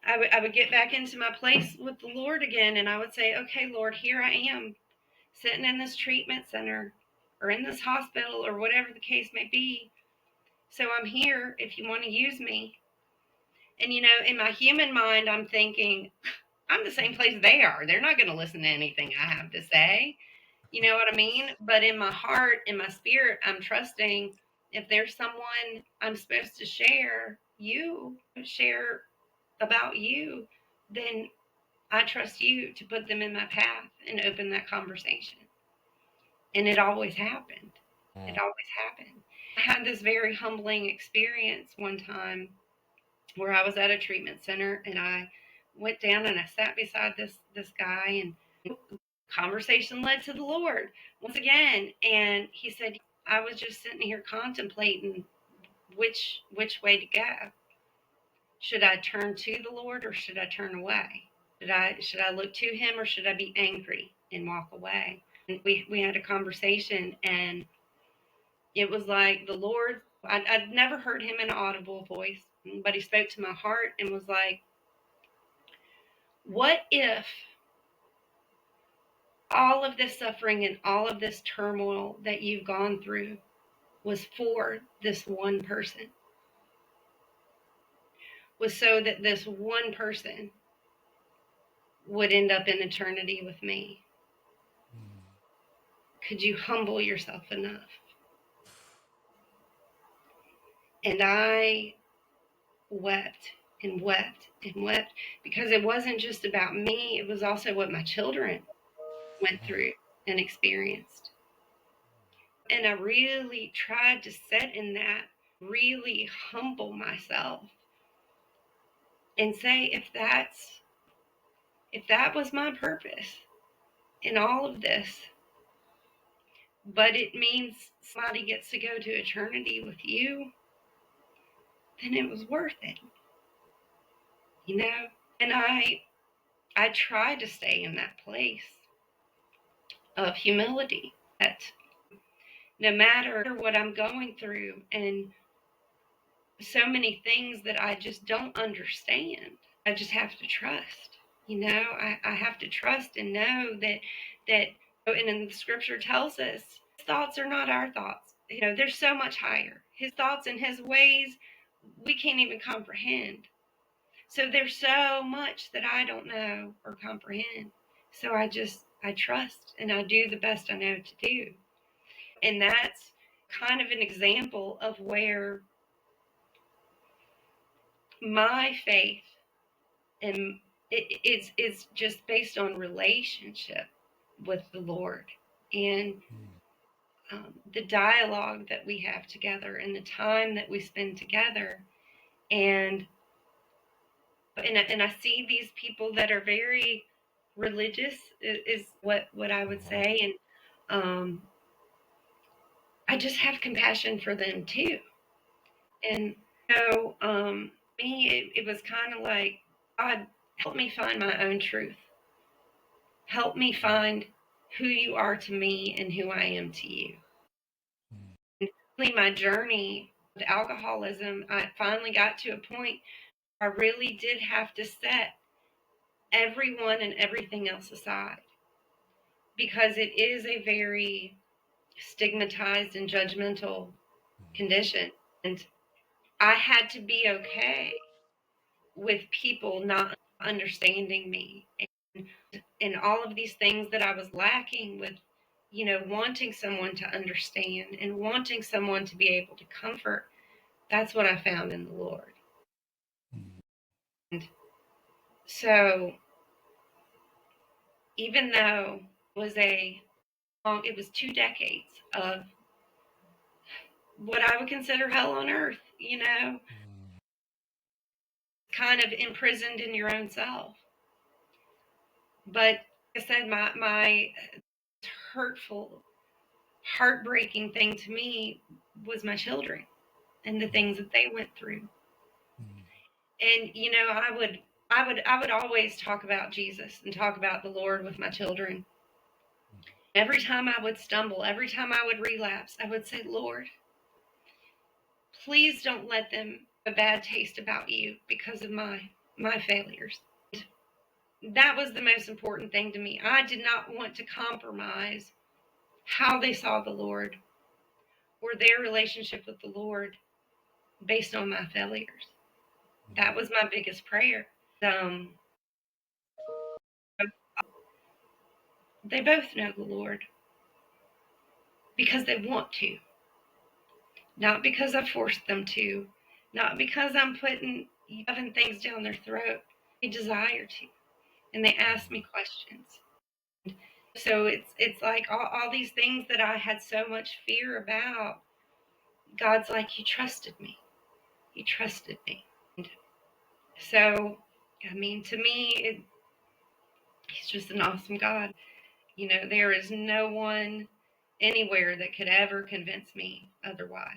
I would get back into my place with the Lord again, and I would say, okay, Lord, here I am, sitting in this treatment center or in this hospital or whatever the case may be. So I'm here if you want to use me. And, in my human mind, I'm thinking, I'm the same place they are. They're not going to listen to anything I have to say. You know what I mean? But in my heart, in my spirit, I'm trusting if there's someone I'm supposed to share about you, then I trust you to put them in my path and open that conversation. And it always happened. It always happened. I had this very humbling experience one time where I was at a treatment center and I went down and I sat beside this guy and conversation led to the Lord once again. And he said, I was just sitting here contemplating which way to go. Should I turn to the Lord or should I turn away? Should I look to him or should I be angry and walk away? And we had a conversation, and it was like the Lord, I'd never heard him in an audible voice, but he spoke to my heart and was like, what if all of this suffering and all of this turmoil that you've gone through was for this one person? Was so that this one person would end up in eternity with me? Could you humble yourself enough? And I wept and wept and wept, because it wasn't just about me, it was also what my children went through and experienced. And I really tried to sit in that, really humble myself and say, if that was my purpose in all of this, but it means somebody gets to go to eternity with you, then it was worth it, you know? And I tried to stay in that place of humility, that no matter what I'm going through and so many things that I just don't understand, I just have to trust. You know, I have to trust and know that and the scripture tells us his thoughts are not our thoughts. You know, they're so much higher. His thoughts and his ways we can't even comprehend. So there's so much that I don't know or comprehend. So I trust and I do the best I know to do. And that's kind of an example of where my faith and it's just based on relationship with the Lord, and the dialogue that we have together and the time that we spend together. And I see these people that are very religious is what I would say. And I just have compassion for them too. And so me, it was kind of like, God, help me find my own truth. Help me find who you are to me and who I am to you. And really my journey with alcoholism, I finally got to a point where I really did have to set everyone and everything else aside, because it is a very stigmatized and judgmental condition. And I had to be okay with people not understanding me, and all of these things that I was lacking with, you know, wanting someone to understand and wanting someone to be able to comfort. That's what I found in the Lord. And so even though it was 2 decades of what I would consider hell on earth, you know, kind of imprisoned in your own self. But like I said, my hurtful, heartbreaking thing to me was my children and the things that they went through. And you know, I would always talk about Jesus and talk about the Lord with my children. Every time I would stumble, every time I would relapse, I would say, Lord, please don't let them have a bad taste about you because of my failures. That was the most important thing to me. I did not want to compromise how they saw the Lord or their relationship with the Lord based on my failures. That was my biggest prayer. They both know the Lord because they want to, not because I forced them to, not because I'm putting things down their throat. They desire to, and they ask me questions. So it's like all these things that I had so much fear about. God's like, you trusted me. You trusted me. And so, I mean, to me, he's just an awesome God. There is no one anywhere that could ever convince me otherwise.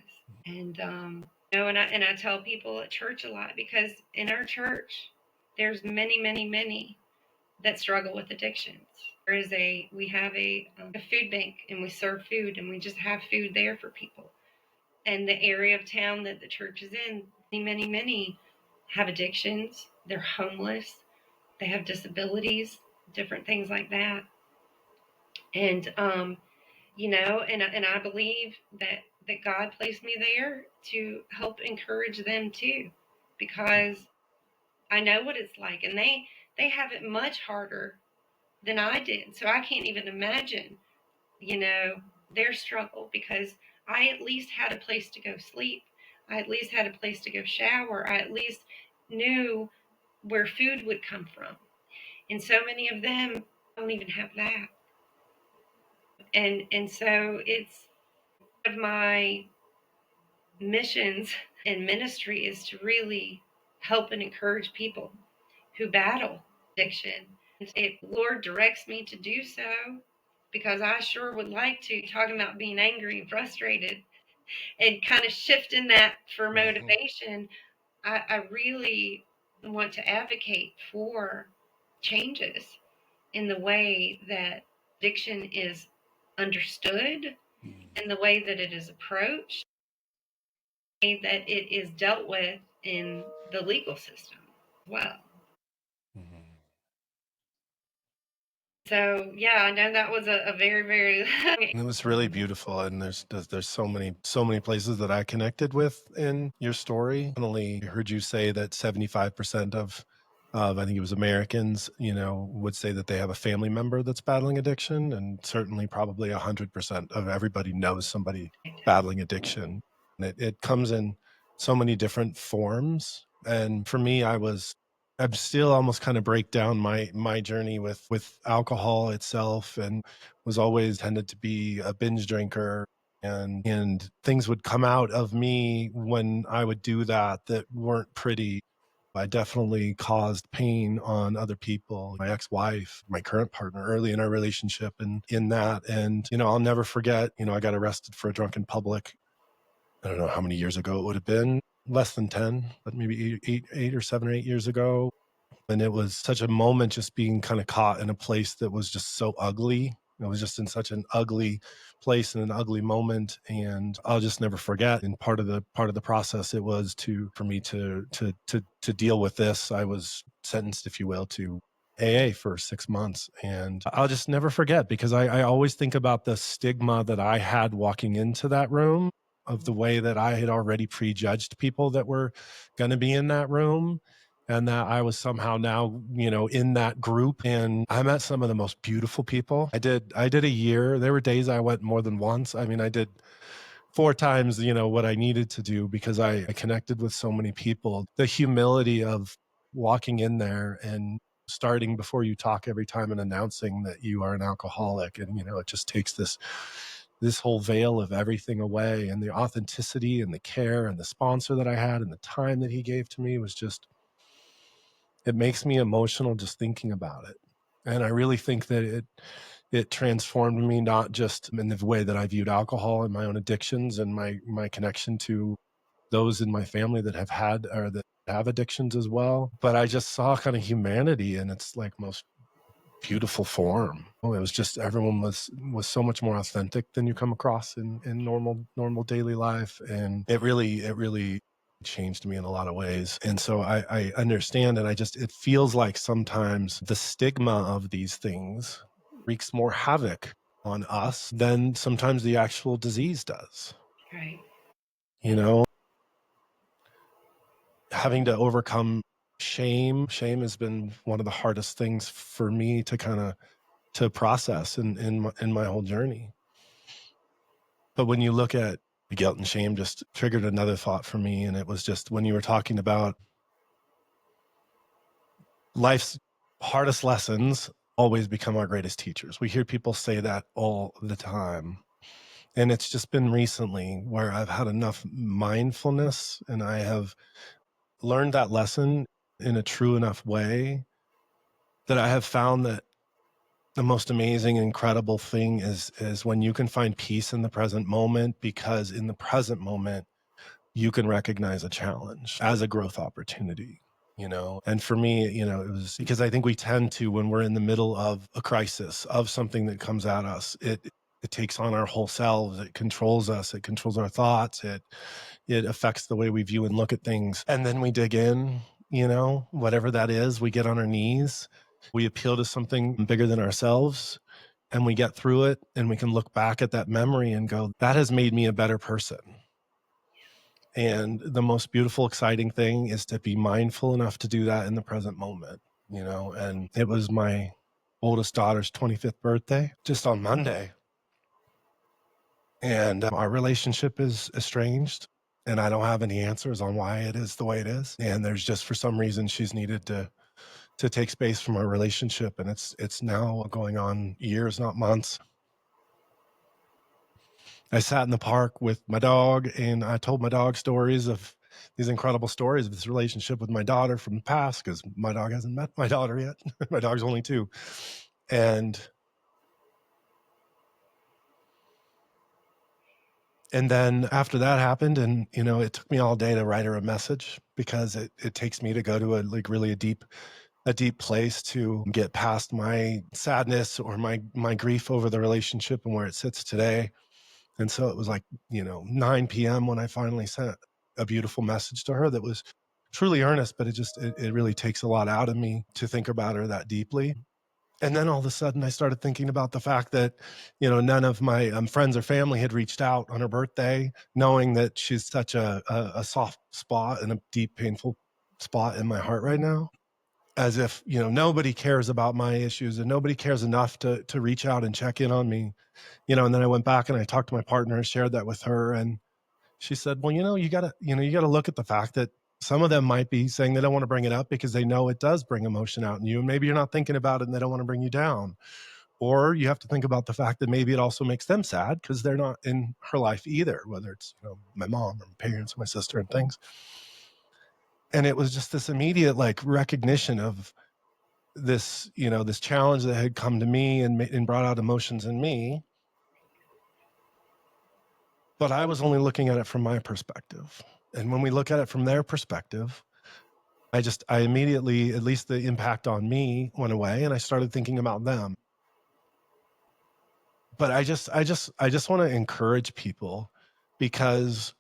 And and I tell people at church a lot, because in our church there's many, many, many that struggle with addictions. We have a food bank, and we serve food, and we just have food there for people. And the area of town that the church is in, many, many, many have addictions. They're homeless. They have disabilities, different things like that. And and I believe that God placed me there to help encourage them too, because I know what it's like, and they have it much harder than I did. So I can't even imagine, you know, their struggle, because I at least had a place to go sleep. I at least had a place to go shower. I at least knew where food would come from. And so many of them don't even have that. And so it's one of my missions and ministry is to really help and encourage people who battle addiction. If Lord directs me to do so, because I sure would like to, talking about being angry and frustrated and kind of shifting that for motivation, I really want to advocate for changes in the way that addiction is understood, in the way that it is approached, that it is dealt with in the legal system as well. So yeah, I know that was a very, very And it was really beautiful, and there's so many places that I connected with in your story. Definitely heard you say that 75% of I think it was Americans, would say that they have a family member that's battling addiction, and certainly probably 100% of everybody knows somebody battling addiction. And it comes in so many different forms. And for me, I'm still almost kind of break down my journey with alcohol itself, and was always tended to be a binge drinker, and things would come out of me when I would do that weren't pretty. I definitely caused pain on other people, my ex-wife, my current partner, early in our relationship, and in that. And I'll never forget, I got arrested for a drunken public. I don't know how many years ago it would have been, less than 10, but maybe 8 or 7 or 8 years ago. And it was such a moment, just being kind of caught in a place that was just so ugly. It was just in such an ugly place and an ugly moment. And I'll just never forget. And part of the process, it was for me to deal with this. I was sentenced, if you will, to AA for 6 months. And I'll just never forget, because I always think about the stigma that I had walking into that room, of the way that I had already prejudged people that were going to be in that room, and that I was somehow now, in that group. And I met some of the most beautiful people. I did a year. There were days I went more than once. I mean, I did 4 times, what I needed to do, because I connected with so many people. The humility of walking in there and starting before you talk every time and announcing that you are an alcoholic. And, it just takes this whole veil of everything away, and the authenticity and the care and the sponsor that I had and the time that he gave to me was just, it makes me emotional just thinking about it. And I really think that it transformed me, not just in the way that I viewed alcohol and my own addictions and my connection to those in my family that have had, or that have addictions as well, but I just saw kind of humanity in its like most beautiful form. It was just, everyone was so much more authentic than you come across in normal daily life. And it really changed me in a lot of ways. And so I understand, and it feels like sometimes the stigma of these things wreaks more havoc on us than sometimes the actual disease does. right. You know, having to overcome shame has been one of the hardest things for me to kind of to process in my whole journey. But when you look at guilt and shame, just triggered another thought for me. And it was just when you were talking about life's hardest lessons always become our greatest teachers. We hear people say that all the time. And it's just been recently where I've had enough mindfulness, and I have learned that lesson in a true enough way, that I have found that the most amazing, incredible thing is when you can find peace in the present moment, because in the present moment, you can recognize a challenge as a growth opportunity, you know? And for me, you know, it was because I think we tend to, when we're in the middle of a crisis, of something that comes at us, it takes on our whole selves. It controls us. It controls our thoughts. It affects the way we view and look at things. And then we dig in, you know, whatever that is, we get on our knees, we appeal to something bigger than ourselves, and we get through it, and we can look back at that memory and go, that has made me a better person. And the most beautiful, exciting thing is to be mindful enough to do that in the present moment, you know. And it was my oldest daughter's 25th birthday just on Monday. And our relationship is estranged, and I don't have any answers on why it is the way it is. And there's just, for some reason, she's needed to take space from our relationship, and it's now going on years, not months. I sat in the park with my dog, and I told my dog stories of these incredible stories of this relationship with my daughter from the past, because my dog hasn't met my daughter yet. My dog's only 2. And then after that happened, and, you know, it took me all day to write her a message, because it takes me to go to a deep place to get past my sadness or my grief over the relationship and where it sits today. And so it was like, you know, 9 p.m. when I finally sent a beautiful message to her that was truly earnest, but it really takes a lot out of me to think about her that deeply. And then all of a sudden I started thinking about the fact that, you know, none of my friends or family had reached out on her birthday, knowing that she's such a soft spot and a deep, painful spot in my heart right now. As if, you know, nobody cares about my issues, and nobody cares enough to reach out and check in on me, you know. And then I went back and I talked to my partner, shared that with her, and she said, well, you gotta look at the fact that some of them might be saying they don't want to bring it up because they know it does bring emotion out in you, and maybe you're not thinking about it and they don't want to bring you down. Or you have to think about the fact that maybe it also makes them sad because they're not in her life either, whether it's, you know, my mom or my parents or my sister and things. And it was just this immediate like recognition of this, you know, this challenge that had come to me and brought out emotions in me. But I was only looking at it from my perspective. And when we look at it from their perspective, I immediately, at least the impact on me went away, and I started thinking about them. But I just want to encourage people, because,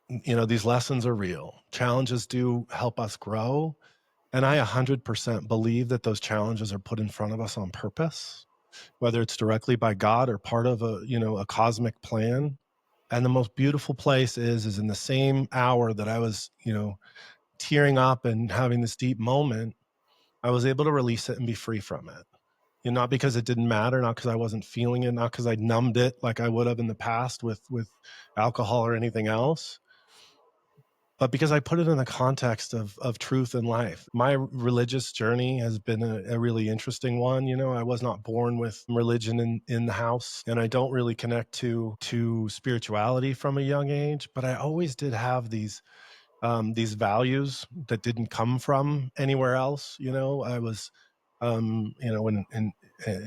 you know, these lessons are real. Challenges do help us grow. And I 100% believe that those challenges are put in front of us on purpose, whether it's directly by God or part of a, you know, a cosmic plan. And the most beautiful place is in the same hour that I was, you know, tearing up and having this deep moment, I was able to release it and be free from it. You know, not because it didn't matter, not because I wasn't feeling it, not because I numbed it like I would have in the past with alcohol or anything else, but because I put it in the context of truth and life. My religious journey has been a really interesting one. You know, I was not born with religion in the house, and I don't really connect to spirituality from a young age, but I always did have these values that didn't come from anywhere else. You know, I was, you know, uh,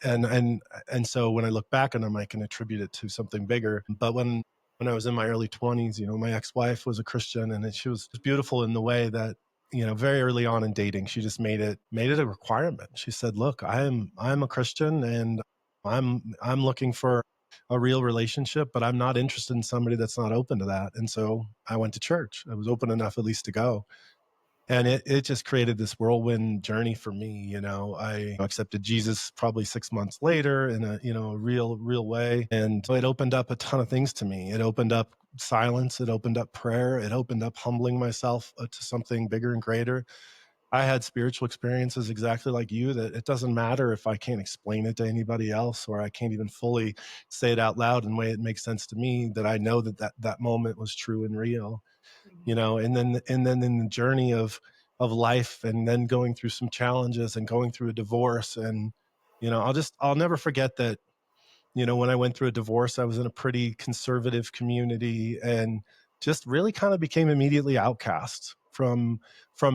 and so when I look back on them, I can attribute it to something bigger. But when I was in my early 20s, you know, my ex-wife was a Christian, and she was beautiful in the way that, you know, very early on in dating, she just made it a requirement. She said, look, I'm a Christian, and I'm looking for a real relationship, but I'm not interested in somebody that's not open to that. And so I went to church. I was open enough at least to go. And it just created this whirlwind journey for me. You know, I accepted Jesus probably 6 months later in a, you know, a real way. And it opened up a ton of things to me. It opened up silence. It opened up prayer. It opened up humbling myself to something bigger and greater. I had spiritual experiences exactly like you, that it doesn't matter if I can't explain it to anybody else, or I can't even fully say it out loud in a way it makes sense to me, that I know that moment was true and real, you know. And then in the journey of life, and then going through some challenges and going through a divorce, and, you know, I'll never forget that, you know, when I went through a divorce, I was in a pretty conservative community, and just really kind of became immediately outcast from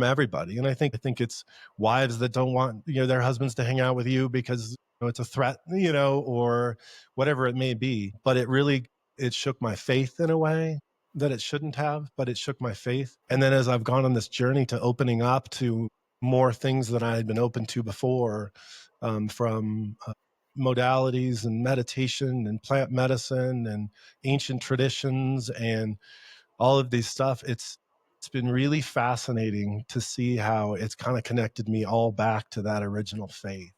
everybody. And I think it's wives that don't want their husbands to hang out with you because it's a threat, or whatever it may be. But it shook my faith in a way that it shouldn't have, but it shook my faith. And then as I've gone on this journey to opening up to more things than I had been open to before, from modalities and meditation and plant medicine and ancient traditions and all of these stuff, it's been really fascinating to see how it's kind of connected me all back to that original faith.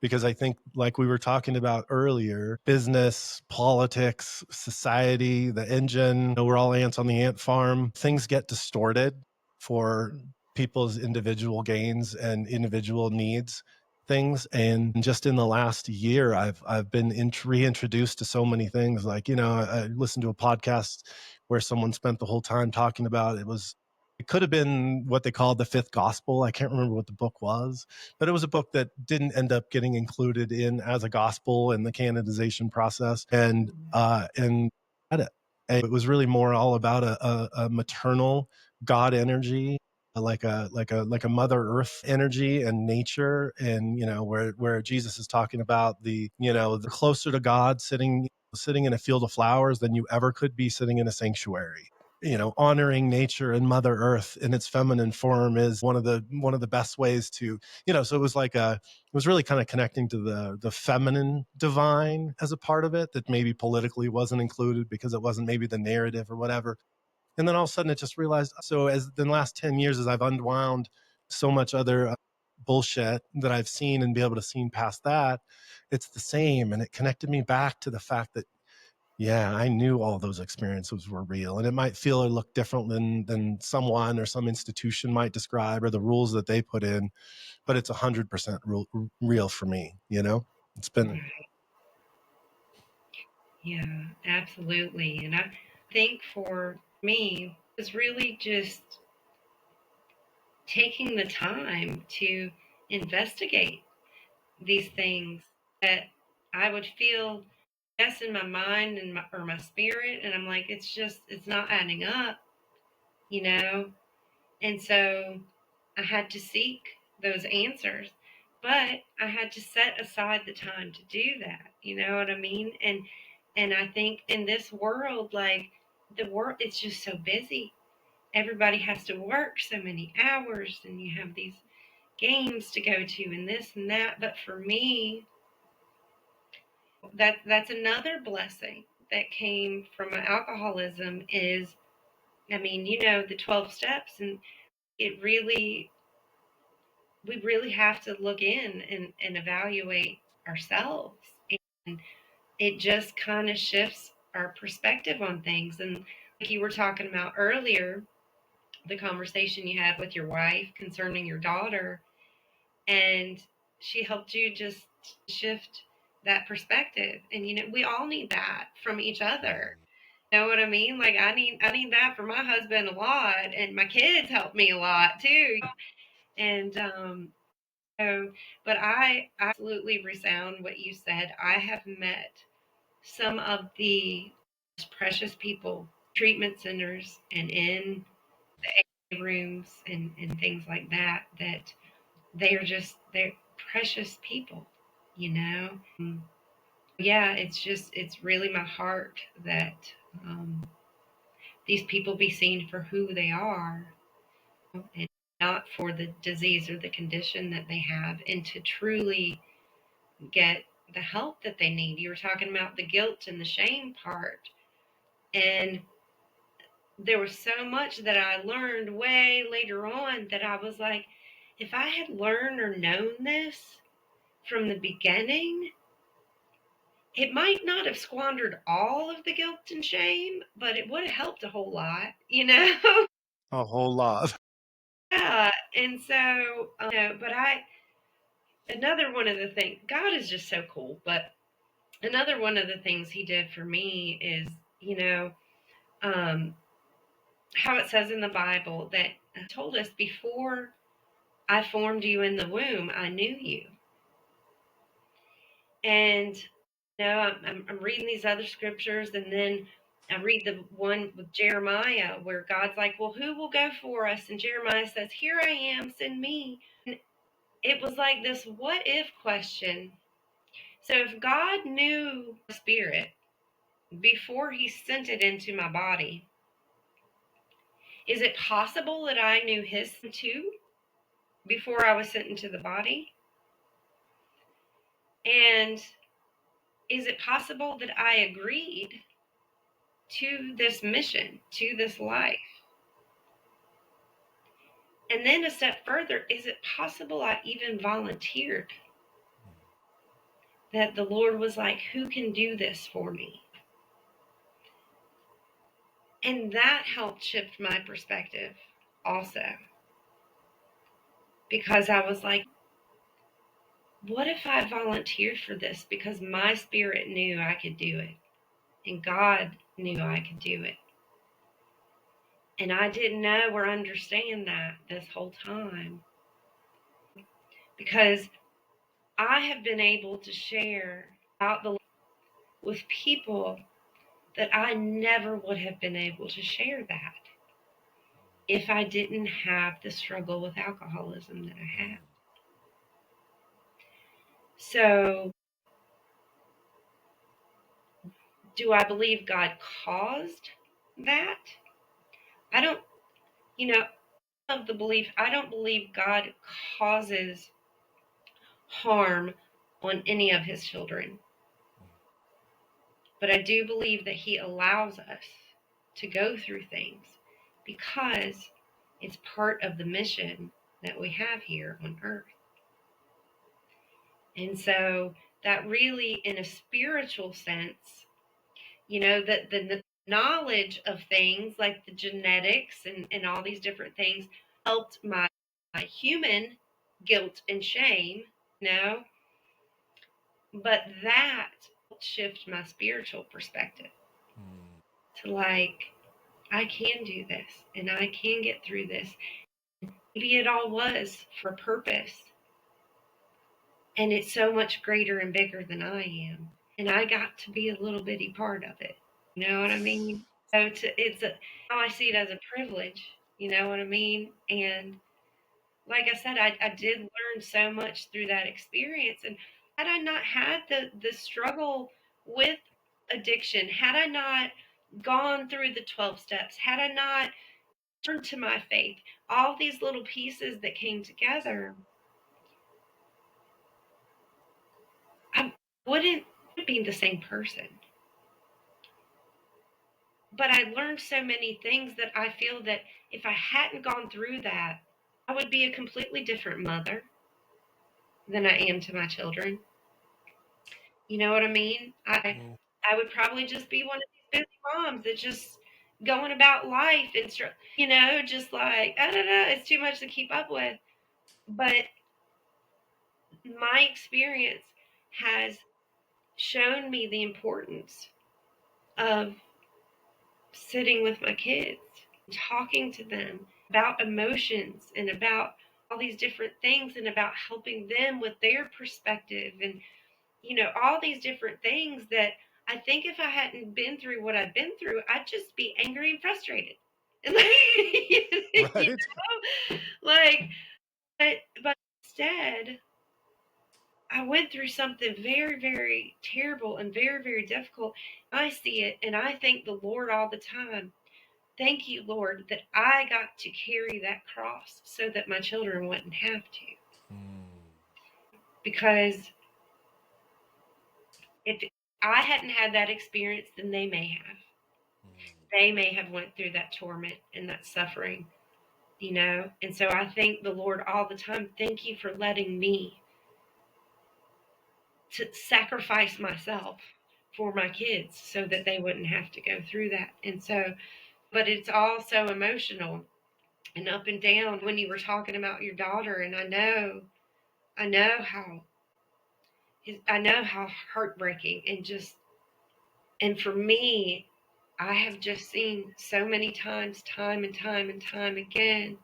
Because I think, like we were talking about earlier, business, politics, society, the engine, we're all ants on the ant farm. Things get distorted for people's individual gains and individual needs things. And just in the last year, I've been reintroduced to so many things. Like, I listened to a podcast where someone spent the whole time talking about it could have been what they called the fifth gospel. I can't remember what the book was, but it was a book that didn't end up getting included in as a gospel in the canonization process. And it was really more all about a maternal God energy, like a Mother Earth energy and nature, and where Jesus is talking about the closer to God sitting in a field of flowers than you ever could be sitting in a sanctuary. Honoring nature and Mother Earth in its feminine form is one of the best ways to, so it was really kind of connecting to the feminine divine as a part of it that maybe politically wasn't included because it wasn't maybe the narrative or whatever. And then all of a sudden it just realized, so as the last 10 years, as I've unwound so much other bullshit that I've seen and be able to see past that, it's the same. And it connected me back to the fact that, yeah, I knew all those experiences were real, and it might feel or look different than someone or some institution might describe or the rules that they put in, but it's 100% real for me. It's been. Yeah, absolutely. And I think for me, it's really just taking the time to investigate these things that I would feel, yes, in my mind and or my spirit. And I'm like, it's not adding up, you know? And so I had to seek those answers, but I had to set aside the time to do that. You know what I mean? And I think in this world, like the world, it's just so busy. Everybody has to work so many hours, and you have these games to go to, and this and that. But for me, that's another blessing that came from my alcoholism. Is, I mean, the 12 steps, and it really we really have to look in and evaluate ourselves. And it just kind of shifts our perspective on things. And like you were talking about earlier, the conversation you had with your wife concerning your daughter, and she helped you just shift that perspective. And we all need that from each other. You know what I mean? Like I need that from my husband a lot, and my kids help me a lot too. And so, but I absolutely resound what you said. I have met some of the most precious people, treatment centers and in the AA rooms and things like that, that they're precious people, you know? Yeah, it's really my heart that these people be seen for who they are and not for the disease or the condition that they have, and to truly get the help that they need. You were talking about the guilt and the shame part. And there was so much that I learned way later on that I was like, if I had learned or known this from the beginning, it might not have squandered all of the guilt and shame, but it would have helped a whole lot, you know? A whole lot. Yeah. And so, but another one of the things, God is just so cool, but another one of the things he did for me is, um, how it says in the Bible that told us, before I formed you in the womb, I knew you. And I'm reading these other scriptures, and then I read the one with Jeremiah where God's like, well, who will go for us? And Jeremiah says, here I am, send me. And it was like this what if question. So if God knew spirit before he sent it into my body, is it possible that I knew his too before I was sent into the body? And is it possible that I agreed to this mission, to this life? And then a step further, is it possible I even volunteered? That the Lord was like, who can do this for me? And that helped shift my perspective also. Because I was like, what if I volunteered for this because my spirit knew I could do it and God knew I could do it? And I didn't know or understand that this whole time because I have been able to share about the with people that I never would have been able to share that if I didn't have the struggle with alcoholism that I have. So, do I believe God caused that? I don't, you know, of the belief, I don't believe God causes harm on any of his children. But I do believe that he allows us to go through things because it's part of the mission that we have here on earth. And so that really, in a spiritual sense, that the knowledge of things like the genetics and all these different things helped my human guilt and shame, but that shift my spiritual perspective to like, I can do this and I can get through this. Maybe it all was for purpose. And it's so much greater and bigger than I am. And I got to be a little bitty part of it. You know what I mean? So how I see it as a privilege. You know what I mean? And like I said, I did learn so much through that experience. And had I not had the struggle with addiction, had I not gone through the 12 steps, had I not turned to my faith, all these little pieces that came together, I wouldn't be the same person. But I learned so many things that I feel that if I hadn't gone through that, I would be a completely different mother than I am to my children. You know what I mean? I would probably just be one of these busy moms that just going about life and just like, I don't know, it's too much to keep up with. But my experience has shown me the importance of sitting with my kids, talking to them about emotions and about all these different things and about helping them with their perspective and, all these different things that I think if I hadn't been through what I've been through, I'd just be angry and frustrated. And Right. like, but instead, I went through something very, very terrible and very, very difficult. I see it and I thank the Lord all the time. Thank you, Lord, that I got to carry that cross so that my children wouldn't have to. Because if I hadn't had that experience, then they may have. They may have went through that torment and that suffering, And so I thank the Lord all the time. Thank you for letting me to sacrifice myself for my kids so that they wouldn't have to go through that. And so, but it's all so emotional and up and down when you were talking about your daughter. And I know how heartbreaking and for me, I have just seen so many times, time and time and time again,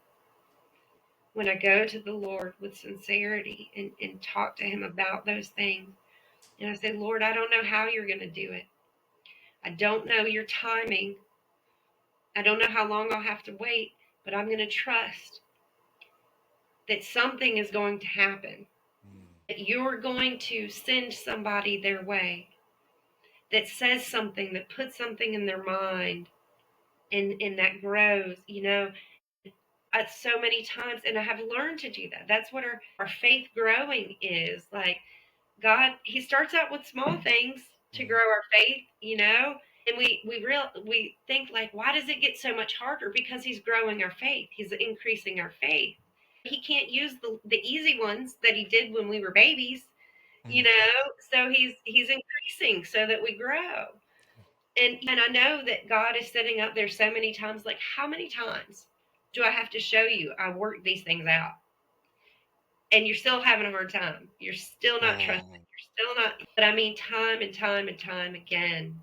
when I go to the Lord with sincerity and talk to him about those things. And I say, Lord, I don't know how you're going to do it. I don't know your timing. I don't know how long I'll have to wait, but I'm going to trust that something is going to happen, that you're going to send somebody their way that says something, that puts something in their mind, and that grows, so many times. And I have learned to do that. That's what our faith growing is like. God, He starts out with small things to grow our faith. And we think like, why does it get so much harder? Because He's growing our faith. He's increasing our faith. He can't use the easy ones that He did when we were babies, you know. So He's increasing so that we grow. And I know that God is setting up there so many times. Like, how many times do I have to show you I work these things out? And you're still having a hard time. You're still not trusting. You're still not. But I mean, time and time and time again,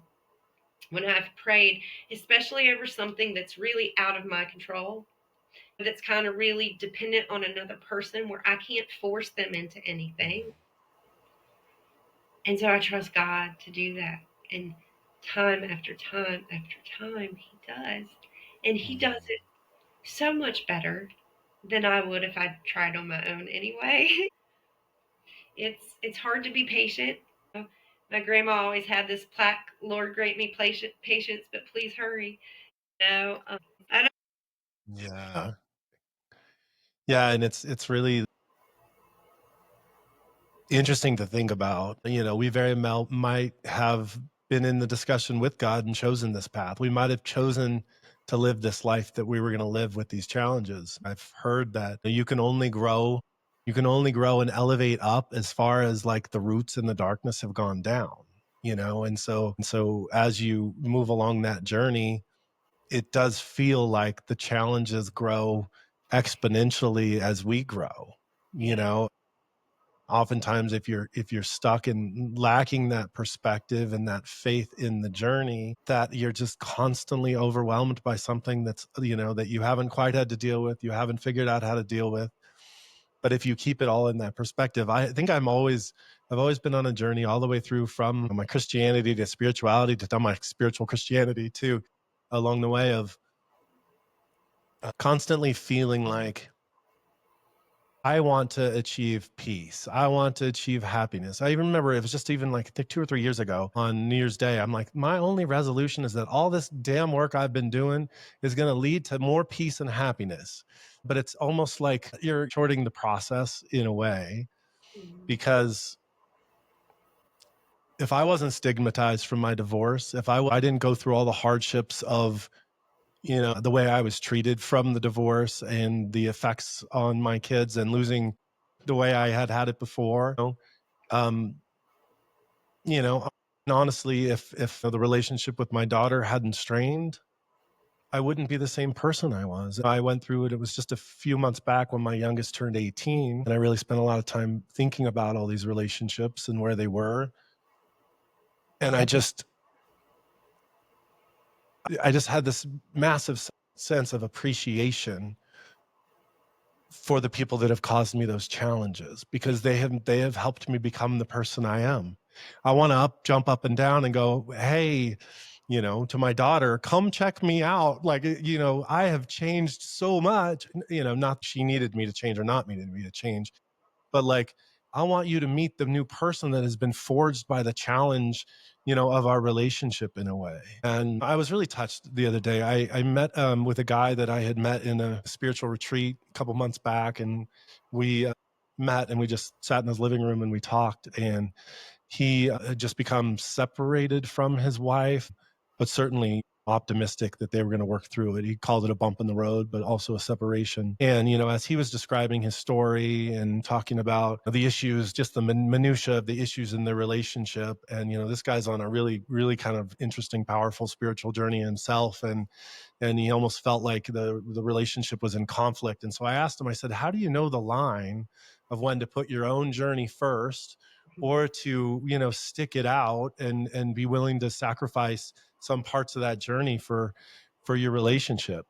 when I've prayed, especially over something that's really out of my control, that's kind of really dependent on another person where I can't force them into anything. And so I trust God to do that. And time after time after time, He does. And He does it so much better than I would if I tried on my own anyway. It's hard to be patient. My grandma always had this plaque, "Lord, grant me patience, but please hurry." I don't. Yeah. Yeah, and it's really interesting to think about. We very well might have been in the discussion with God and chosen this path. We might have chosen to live this life that we were going to live with these challenges. I've heard that you can only grow and elevate up as far as like the roots in the darkness have gone down. And so as you move along that journey, it does feel like the challenges grow exponentially as we grow. you Yeah. know Oftentimes, if you're stuck and lacking that perspective and that faith in the journey, that you're just constantly overwhelmed by something that you haven't quite had to deal with, you haven't figured out how to deal with. But if you keep it all in that perspective, I think I've always been on a journey all the way through, from my Christianity to spirituality to my spiritual Christianity too, along the way of constantly feeling like I want to achieve peace. I want to achieve happiness. I even remember it was just even like 2 or 3 years ago on New Year's Day. I'm like, my only resolution is that all this damn work I've been doing is going to lead to more peace and happiness. But it's almost like you're shorting the process in a way, Mhm. because if I wasn't stigmatized from my divorce, if I didn't go through all the hardships of the way I was treated from the divorce and the effects on my kids and losing the way I had had it before. Um, and honestly, if the relationship with my daughter hadn't strained, I wouldn't be the same person I was. I went through it. It was just a few months back when my youngest turned 18, and I really spent a lot of time thinking about all these relationships and where they were. And I just had this massive sense of appreciation for the people that have caused me those challenges, because they have helped me become the person I am. I want to jump up and down and go, hey, to my daughter, come check me out. Like, I have changed so much. Not she needed me to change or not needed me to change, but like, I want you to meet the new person that has been forged by the challenge, of our relationship in a way. And I was really touched the other day. I met with a guy that I had met in a spiritual retreat a couple months back, and we met and we just sat in his living room and we talked. And he had just become separated from his wife, but certainly optimistic that they were going to work through it. He called it a bump in the road, but also a separation. And, as he was describing his story and talking about the issues, just the minutia of the issues in their relationship. And, this guy's on a really, really kind of interesting, powerful spiritual journey himself. And he almost felt like the relationship was in conflict. And so I asked him, I said, how do you know the line of when to put your own journey first, or to stick it out and be willing to sacrifice some parts of that journey for your relationship?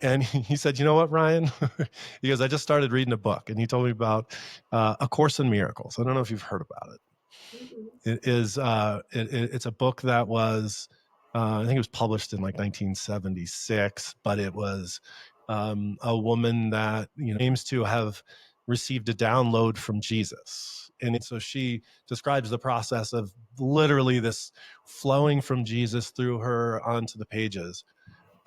And he said, you know what, Ryan? He goes, I just started reading a book. And he told me about A Course in Miracles. I don't know if you've heard about it. It is it's a book that was I think it was published in like 1976, but it was a woman that aims to have received a download from Jesus. And so she describes the process of literally this flowing from Jesus through her onto the pages.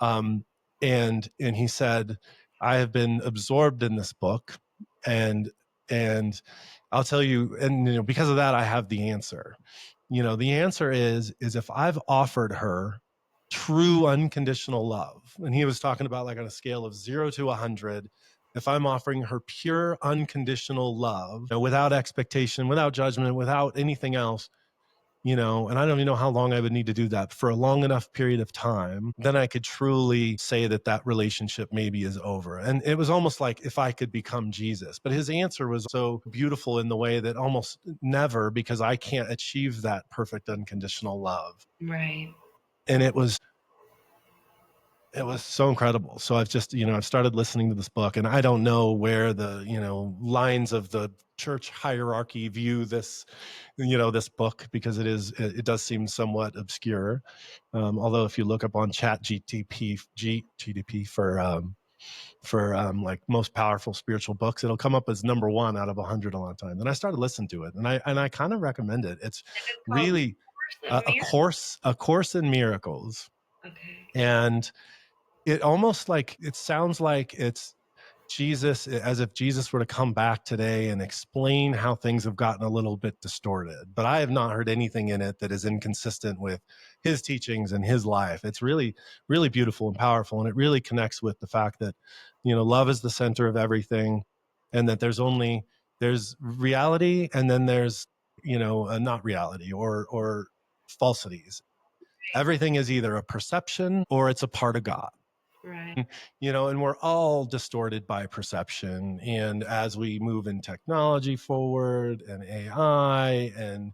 um, and he said, I have been absorbed in this book, and and I'll tell you, and because of that I have the answer. The answer is if I've offered her true unconditional love, and he was talking about like on a scale of 0 to 100, if I'm offering her pure unconditional love, without expectation, without judgment, without anything else, and I don't even know how long I would need to do that, for a long enough period of time, then I could truly say that that relationship maybe is over. And it was almost like if I could become Jesus. But his answer was so beautiful in the way that almost never, because I can't achieve that perfect unconditional love. Right. And it was so incredible. So I've just, I've started listening to this book, and I don't know where the, lines of the church hierarchy view this, this book, because it does seem somewhat obscure. Although if you look up on Chat GTP for like most powerful spiritual books, it'll come up as number one out of 100 a long time. And I started listening to it, and I kind of recommend it. It's It's called really Course of Miracles. a course in miracles. Okay. And it almost like, it sounds like it's Jesus, as if Jesus were to come back today and explain how things have gotten a little bit distorted. But I have not heard anything in it that is inconsistent with his teachings and his life. It's really, really beautiful and powerful. And it really connects with the fact that, love is the center of everything, and that there's reality, and then there's, not reality, or falsities. Everything is either a perception or it's a part of God. Right. And we're all distorted by perception. And as we move in technology forward, and AI, and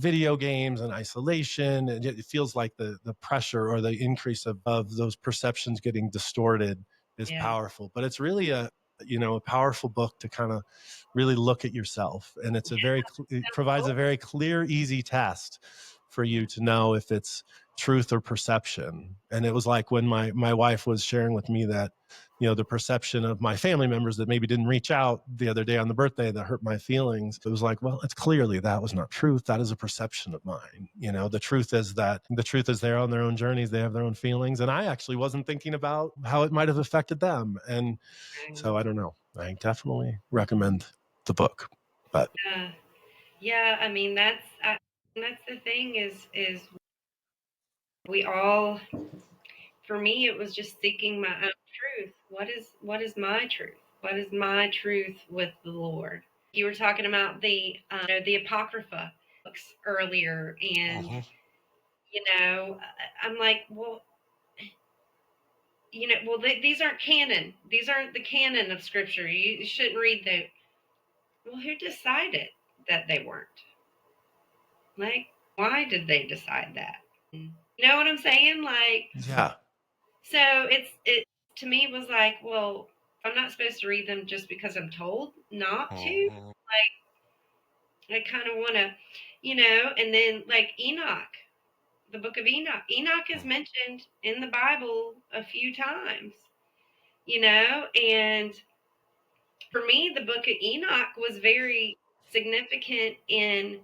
video games and isolation, it feels like the pressure or the increase of those perceptions getting distorted is Yeah. powerful. But it's really a powerful book to kind of really look at yourself. And it provides a very clear, easy test for you to know if it's truth or perception. And it was like when my wife was sharing with me that, the perception of my family members that maybe didn't reach out the other day on the birthday, that hurt my feelings. It was like, well, it's clearly that was not truth. That is a perception of mine. The truth is they're on their own journeys. They have their own feelings. And I actually wasn't thinking about how it might have affected them. And so I don't know. I definitely recommend the book. But Yeah, I mean that's the thing is we all, for me it was just seeking my own truth. What is my truth? What is my truth with the Lord? You were talking about the Apocrypha books earlier, and I'm like, well, these aren't canon. These aren't the canon of Scripture. You shouldn't read the. Well, who decided that they weren't? Like, why did they decide that? You know what I'm saying? Like, yeah. so it to me was like, well, I'm not supposed to read them just because I'm told not to. Like, I kind of want to, and then like Enoch, the book of Enoch. Enoch is mentioned in the Bible a few times, and for me, the book of Enoch was very significant in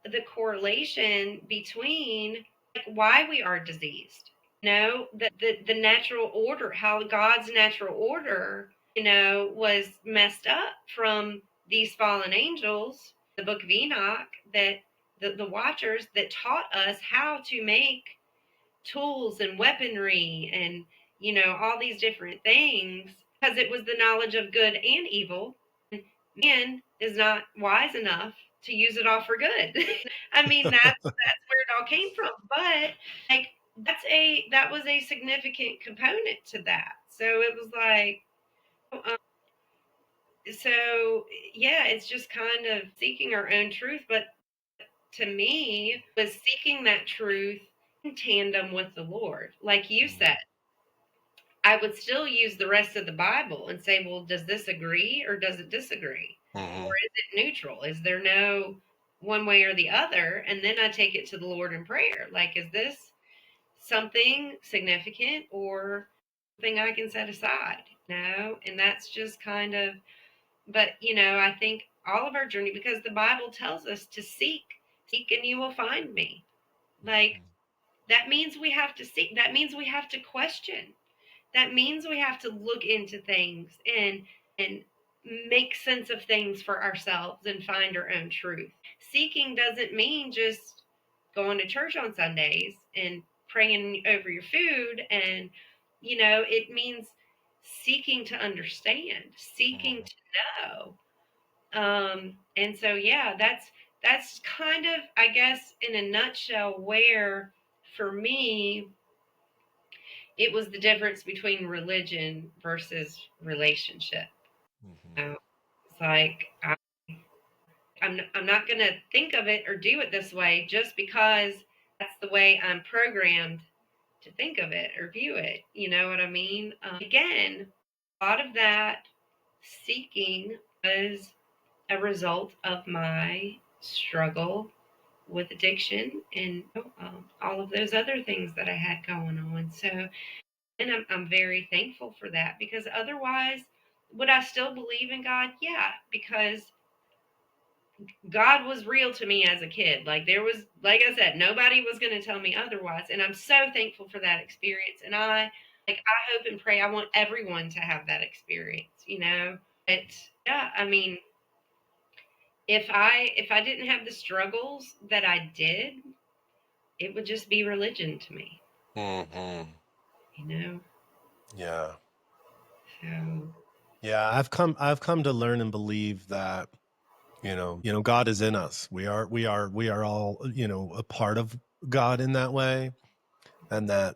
the correlation between like why we are diseased. The natural order, how God's natural order, was messed up from these fallen angels. The book of Enoch, that the watchers that taught us how to make tools and weaponry and all these different things, because it was the knowledge of good and evil. Man is not wise enough to use it all for good. I mean, that's where it all came from. But like that was a significant component to that. So it was like, so yeah, it's just kind of seeking our own truth. But to me, was seeking that truth in tandem with the Lord, like you said. I would still use the rest of the Bible and say, well, does this agree or does it disagree? Or is it neutral? Is there no one way or the other, and then I take it to the Lord in prayer. Like, is this something significant or something I can set aside? No, and that's just kind of, but I think all of our journey, because the Bible tells us to seek and you will find me. Like, that means we have to seek. That means we have to question. That means we have to look into things and make sense of things for ourselves and find our own truth. Seeking doesn't mean just going to church on Sundays and praying over your food, and it means seeking to understand, seeking to know. And so, yeah, that's kind of, I guess, in a nutshell, where for me it was the difference between religion versus relationship. It's like, I'm not going to think of it or do it this way just because that's the way I'm programmed to think of it or view it. You know what I mean? Again, a lot of that seeking was a result of my struggle with addiction and all of those other things that I had going on. So, and I'm very thankful for that, because otherwise, would I still believe in God? Yeah, because God was real to me as a kid. Like, there was, like I said, nobody was going to tell me otherwise. And I'm so thankful for that experience. And I hope and pray I want everyone to have that experience. But yeah, I mean, if I didn't have the struggles that I did, it would just be religion to me, Mm-hmm. you know? Yeah. So, Yeah, I've come to learn and believe that God is in us. We are all a part of God in that way, and that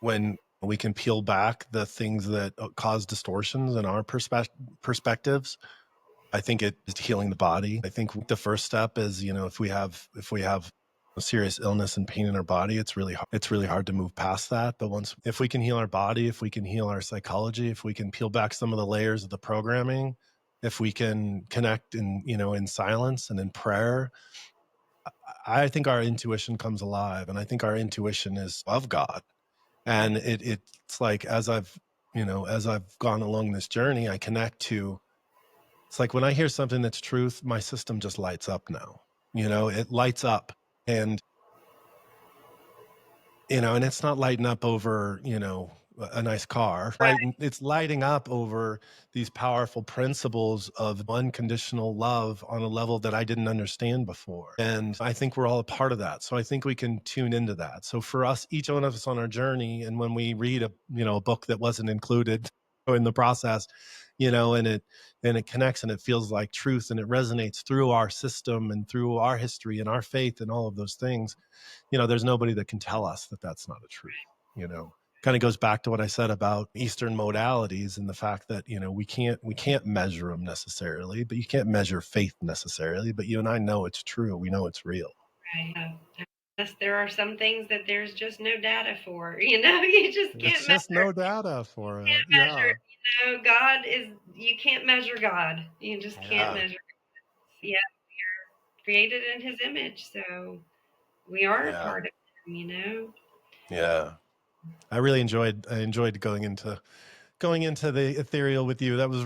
when we can peel back the things that cause distortions in our perspectives, I think it is healing the body. I think the first step is, if we have a serious illness and pain in our body, it's really hard to move past that. But if we can heal our body, if we can heal our psychology, if we can peel back some of the layers of the programming, if we can connect in silence and in prayer, I think our intuition comes alive, and I think our intuition is of God. And it's like, as I've gone along this journey, I connect to. It's like when I hear something that's truth, my system just lights up now. It lights up, and and it's not lighting up over, a nice car, right? right, It's lighting up over these powerful principles of unconditional love on a level that I didn't understand before. And I think we're all a part of that. So I think we can tune into that. So for us, each one of us on our journey, and when we read a book that wasn't included in the process, and it connects and it feels like truth and it resonates through our system and through our history and our faith and all of those things, there's nobody that can tell us that that's not a truth. Kind of goes back to what I said about Eastern modalities and the fact that we can't measure them necessarily, but you can't measure faith necessarily. But you and I know it's true. We know it's real. right. Yes, there are some things that there's just no data for. You just It's can't just measure. no data for it. Can't measure. Yeah, God is. You can't measure God. You just can't yeah, measure. Yeah, created in His image, so we are a yeah, part of Him. yeah. I enjoyed going into the ethereal with you. It was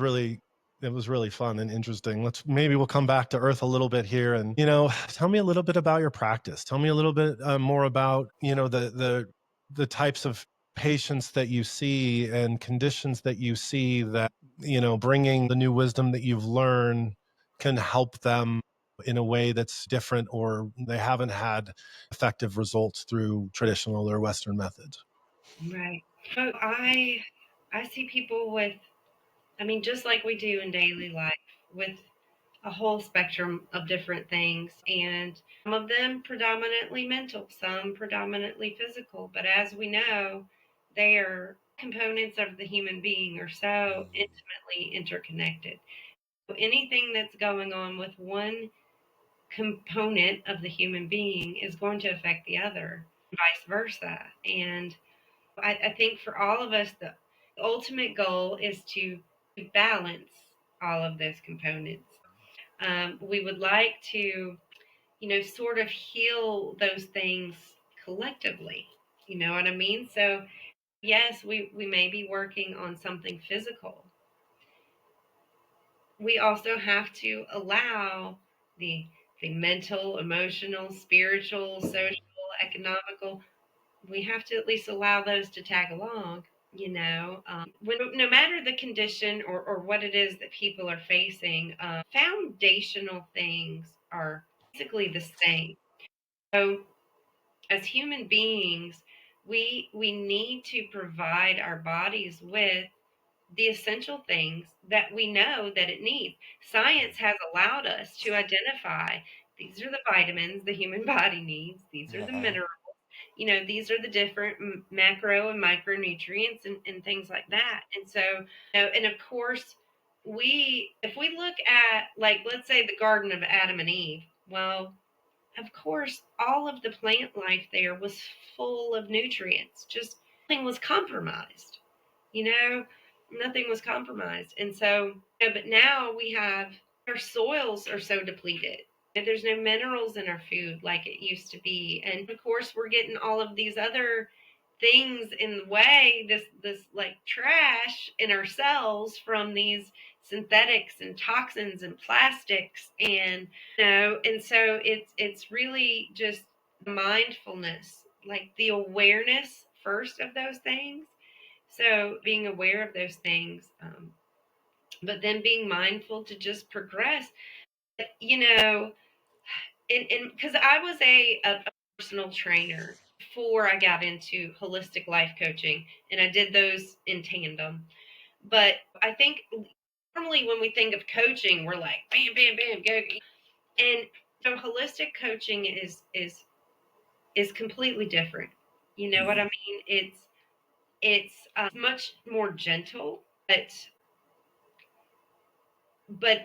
really fun and interesting. We'll come back to earth a little bit here, and tell me a little bit about your practice. Tell me a little bit more about the types of patients that you see and conditions that you see that bringing the new wisdom that you've learned can help them in a way that's different, or they haven't had effective results through traditional or Western methods. Right. So I see people with, I mean, just like we do in daily life, with a whole spectrum of different things, and some of them predominantly mental, some predominantly physical. But as we know, they are components of the human being, are so intimately interconnected. So anything that's going on with one component of the human being is going to affect the other, vice versa. And I think for all of us, the ultimate goal is to balance all of those components. We would like to sort of heal those things collectively. You know what I mean? So, yes, we may be working on something physical. We also have to allow the the mental, emotional, spiritual, social, economical. We have to at least allow those to tag along. When no matter the condition or what it is that people are facing, foundational things are basically the same. So, as human beings, we need to provide our bodies with the essential things that we know that it needs. Science has allowed us to identify these are the vitamins the human body needs, these are the Mm-hmm. minerals, these are the different macro and micronutrients and things like that. And so, and of course, if we look at, like, let's say the Garden of Adam and Eve, well, of course, all of the plant life there was full of nutrients, just nothing was compromised, you know, nothing was compromised. And so, but now our soils are so depleted. There's no minerals in our food like it used to be. And of course, we're getting all of these other things in the way, this like trash in our cells from these synthetics and toxins and plastics. And so it's really just mindfulness, like the awareness first of those things. So being aware of those things, but then being mindful to just progress. You know, and because I was a personal trainer before I got into holistic life coaching, and I did those in tandem. But I think normally when we think of coaching, we're like bam, bam, bam, go. And so holistic coaching is completely different. You know what I mean? It's much more gentle, but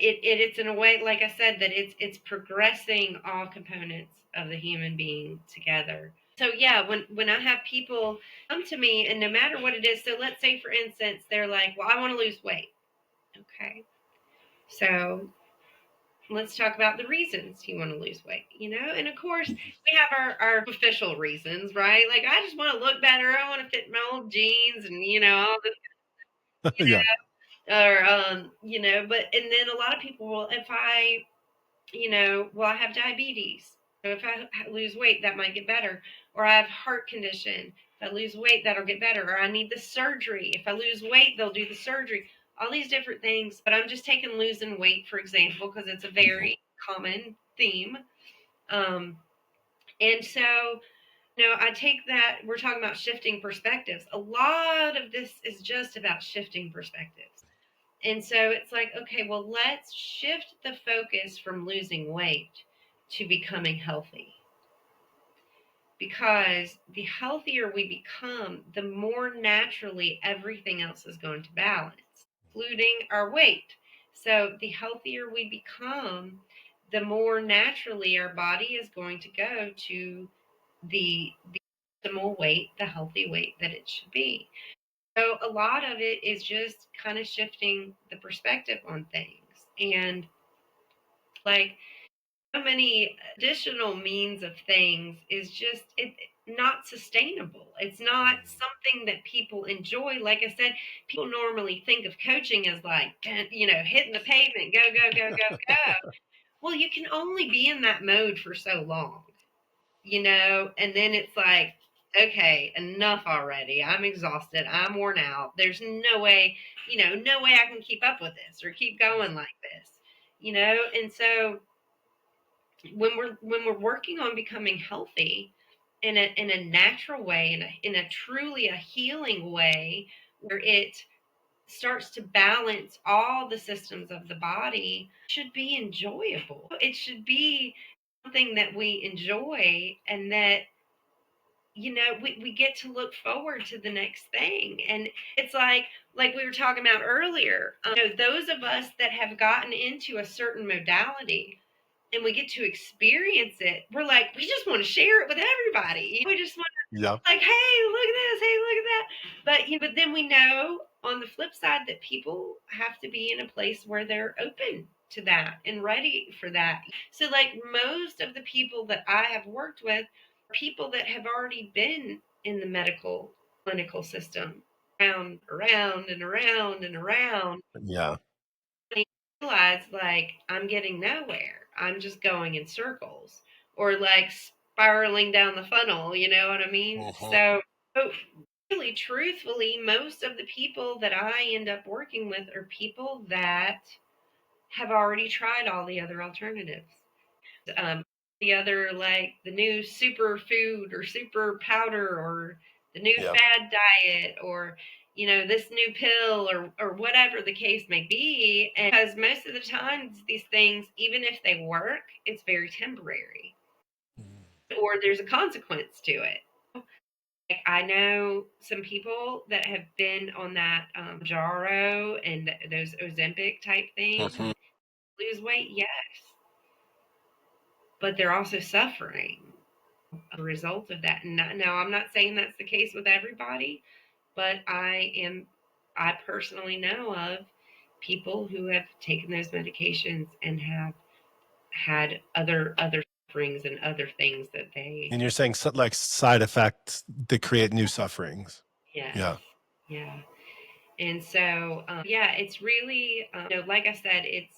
it's in a way, like I said, that it's progressing all components of the human being together. So yeah, when I have people come to me, and no matter what it is, so let's say for instance they're like, well, I want to lose weight. Okay, so let's talk about the reasons you want to lose weight, and of course we have our official reasons, right? Like, I just want to look better, I want to fit my old jeans, and all this, Yeah. or but and then a lot of people, well, if I well, I have diabetes. So if I lose weight, that might get better. Or I have heart condition. If I lose weight, that'll get better. Or I need the surgery. If I lose weight, they'll do the surgery. All these different things. But I'm just taking losing weight, for example, because it's a very common theme. And so, I take that we're talking about shifting perspectives. A lot of this is just about shifting perspectives. And so it's like, okay, well, let's shift the focus from losing weight to becoming healthy. Because the healthier we become, the more naturally everything else is going to balance, including our weight. So the healthier we become, the more naturally our body is going to go to the optimal weight, the healthy weight that it should be. So a lot of it is just kind of shifting the perspective on things. And like, so many additional means of things is just not sustainable. It's not something that people enjoy. Like I said, people normally think of coaching as like, hitting the pavement, go, go, go, go, go. Well, you can only be in that mode for so long, and then it's like, okay, enough already. I'm exhausted. I'm worn out. There's no way, no way I can keep up with this or keep going like this, and so when we're working on becoming healthy in a natural way, in a truly a healing way, where it starts to balance all the systems of the body, should be enjoyable. It should be something that we enjoy, and that we get to look forward to the next thing. And it's like we were talking about earlier, those of us that have gotten into a certain modality and we get to experience it, we're like, we just want to share it with everybody. We just want Yeah. to, like, hey, look at this, hey, look at that. But then we know on the flip side that people have to be in a place where they're open to that and ready for that. So, like, most of the people that I have worked with are people that have already been in the medical clinical system, around and around and around. Yeah. They realize, like, I'm getting nowhere. I'm just going in circles or like spiraling down the funnel. You know what I mean? Hmm. So really, truthfully, most of the people that I end up working with are people that have already tried all the other alternatives. Um, the other, like the new super food or super powder or the new Yeah. fad diet or this new pill or whatever the case may be. And because most of the times these things, even if they work, it's very temporary or there's a consequence to it. Like, I know some people that have been on that Jaro and those Ozempic type things. Hmm. Lose weight, yes, but they're also suffering a result of that. And now I'm not saying that's the case with everybody, but I personally know of people who have taken those medications and have had other sufferings and other things that they. And you're saying like side effects that create new sufferings. Yes. Yeah. Yeah. And so yeah, it's really like I said, it's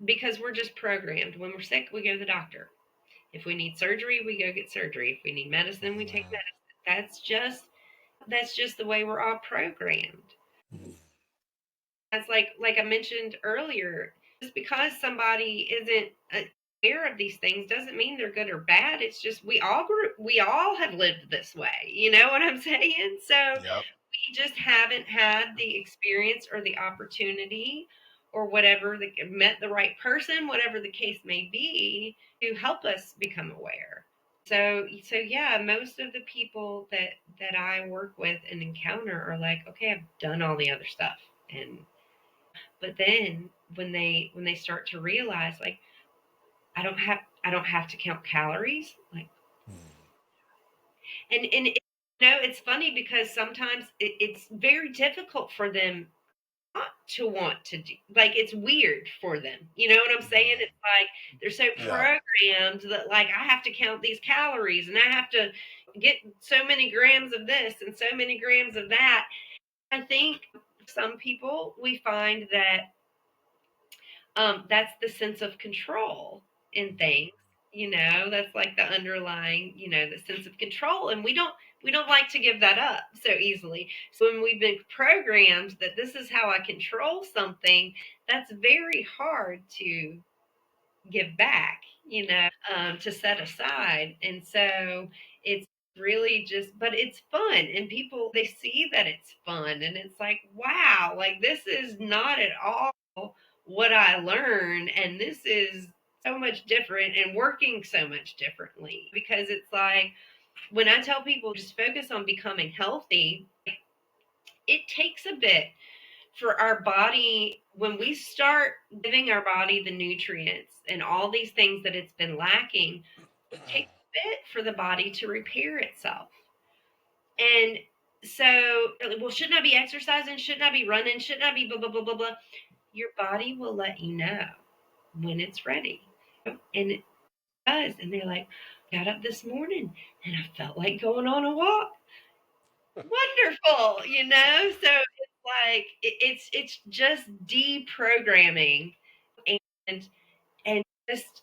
because we're just programmed. When we're sick, we go to the doctor. If we need surgery, we go get surgery. If we need medicine, we take medicine. That's just the way we're all programmed. That's like I mentioned earlier. Just because somebody isn't aware of these things doesn't mean they're good or bad. It's just we all have lived this way. You know what I'm saying? So Yep. we just haven't had the experience or the opportunity or whatever met the right person, whatever the case may be, to help us become aware. So yeah, most of the people that I work with and encounter are like, okay, I've done all the other stuff, and but then when they start to realize, like, I don't have to count calories, like, and it's funny because sometimes it's very difficult for them not to want to do, like, it's weird for them. You know what I'm saying? It's like they're so Yeah. programmed that, like, I have to count these calories and I have to get so many grams of this and so many grams of that. I think some people, we find that that's the sense of control in things. That's like the underlying, the sense of control, and we don't like to give that up so easily. So when we've been programmed that this is how I control something, that's very hard to give back, to set aside. And so it's really just, but it's fun. And people, they see that it's fun. And it's like, wow, like, this is not at all what I learned. And this is so much different and working so much differently, because it's like, when I tell people just focus on becoming healthy, it takes a bit for our body, when we start giving our body the nutrients and all these things that it's been lacking, it takes a bit for the body to repair itself. And so, well, shouldn't I be exercising? Shouldn't I be running? Shouldn't I be blah, blah, blah, blah, blah? Your body will let you know when it's ready. And it does. And they're like, got up this morning and I felt like going on a walk. Wonderful, so it's like it's just deprogramming and just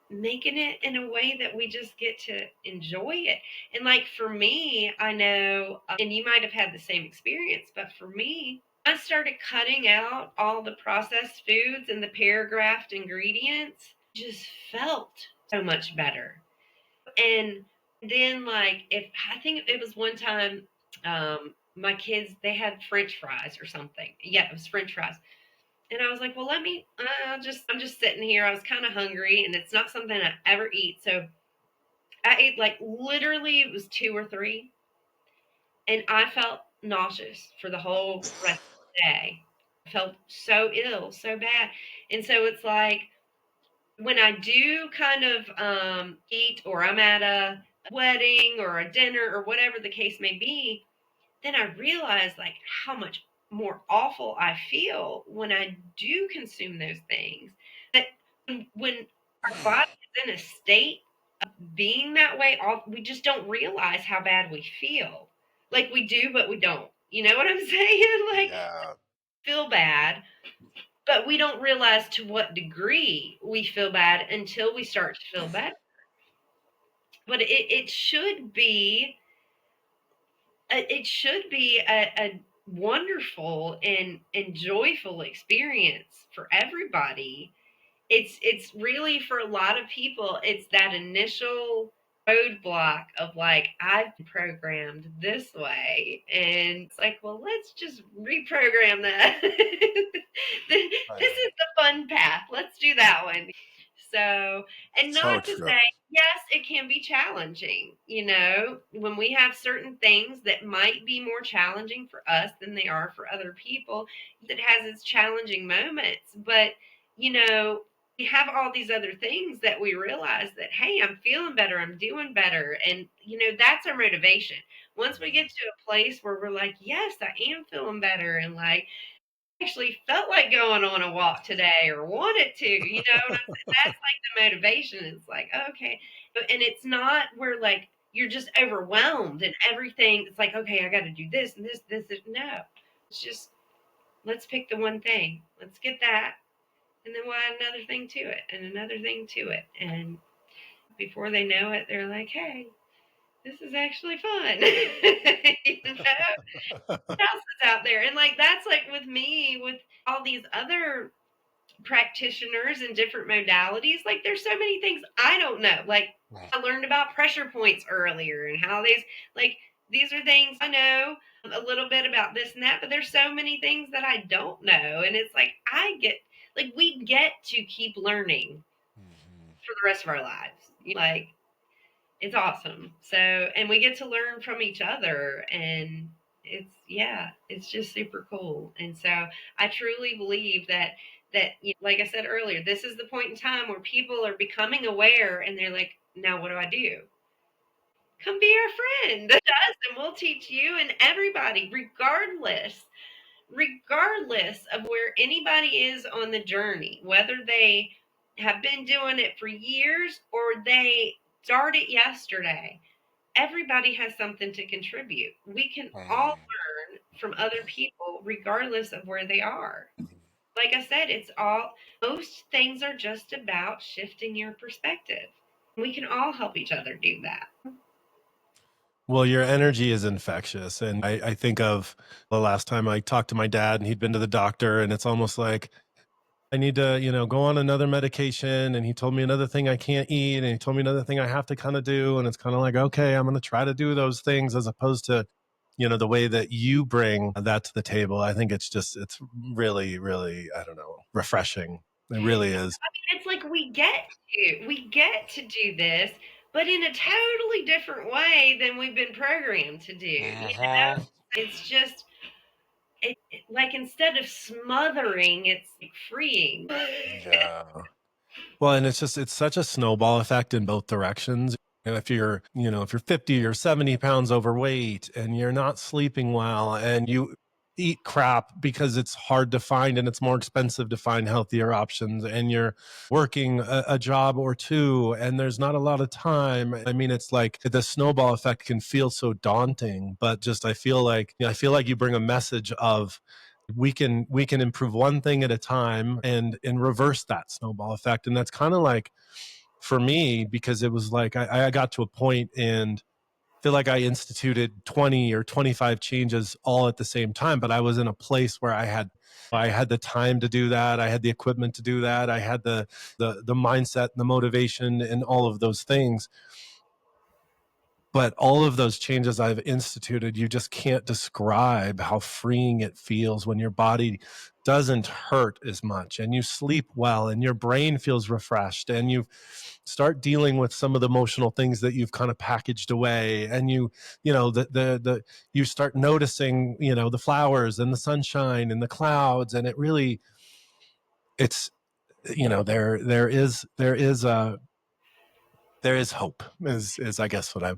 making it in a way that we just get to enjoy it. And, like, for me, I know, and you might have had the same experience, but for me, I started cutting out all the processed foods and the paragraphed ingredients. Just felt so much better. And then, like, if I think it was one time, my kids, they had French fries or something. Yeah, it was French fries. And I was like, well, I'm just sitting here. I was kind of hungry, and it's not something I ever eat. So I ate, like, literally, it was two or three, and I felt nauseous for the whole rest of the day. I felt so ill, so bad. And so it's like, when I do kind of eat, or I'm at a wedding or a dinner or whatever the case may be, then I realize, like, how much more awful I feel when I do consume those things. when our body is in a state of being that way, we just don't realize how bad we feel. Like we do, but we don't. You know what I'm saying? Like Yeah. feel bad, but we don't realize to what degree we feel bad until we start to feel better. But it should be a wonderful and joyful experience for everybody. It's really for a lot of people, it's that initial roadblock of like, I've been programmed this way, and it's like, well, let's just reprogram that. This Right. is the fun path, let's do that one. So, and So not to true. say, yes, it can be challenging, when we have certain things that might be more challenging for us than they are for other people, it has its challenging moments. But we have all these other things that we realize that, hey, I'm feeling better, I'm doing better. And, that's our motivation. Once we get to a place where we're like, yes, I am feeling better, and like, actually felt like going on a walk today or wanted to, and that's like the motivation. It's like, okay. And it's not where like you're just overwhelmed and everything. It's like, okay, I got to do this and this. No, it's just, let's pick the one thing. Let's get that. And then we'll add another thing to it and another thing to it. And before they know it, they're like, hey, this is actually fun. What else is out there? And like, that's like with me, with all these other practitioners and different modalities, like there's so many things I don't know. Like I learned about pressure points earlier and how these are things I know a little bit about this and that, but there's so many things that I don't know. And it's like we get to keep learning for the rest of our lives. Like it's awesome. So, and we get to learn from each other, and it's just super cool. And so I truly believe that like I said earlier, this is the point in time where people are becoming aware and they're like, now what do I do? Come be our friend. And we'll teach you and everybody, regardless of where anybody is on the journey, whether they have been doing it for years or they started yesterday. Everybody has something to contribute. We can all learn from other people regardless of where they are. Like I said, most things are just about shifting your perspective. We can all help each other do that. Well, your energy is infectious. And I think of the last time I talked to my dad and he'd been to the doctor, and it's almost like I need to, go on another medication. And he told me another thing I can't eat. And he told me another thing I have to kind of do. And it's kind of like, okay, I'm going to try to do those things, as opposed to, the way that you bring that to the table. I think it's really, really, I don't know, refreshing. It really is. It's like we get to do this, but in a totally different way than we've been programmed to do. It's just like instead of smothering, it's like freeing. Yeah. Well, and it's such a snowball effect in both directions. And if you're 50 or 70 pounds overweight and you're not sleeping well and you eat crap because it's hard to find and it's more expensive to find healthier options, and you're working a job or two and there's not a lot of time. I mean, it's like the snowball effect can feel so daunting, but just I feel like you bring a message of we can improve one thing at a time and reverse that snowball effect. And that's kind of like for me, because it was like I got to a point and feel like I instituted 20 or 25 changes all at the same time, but I was in a place where I had the time to do that. I had the equipment to do that. I had the mindset and the motivation and all of those things. But all of those changes I've instituted, you just can't describe how freeing it feels when your body doesn't hurt as much and you sleep well and your brain feels refreshed and you start dealing with some of the emotional things that you've kind of packaged away, and you start noticing, the flowers and the sunshine and the clouds, and it's there is hope, is I guess what I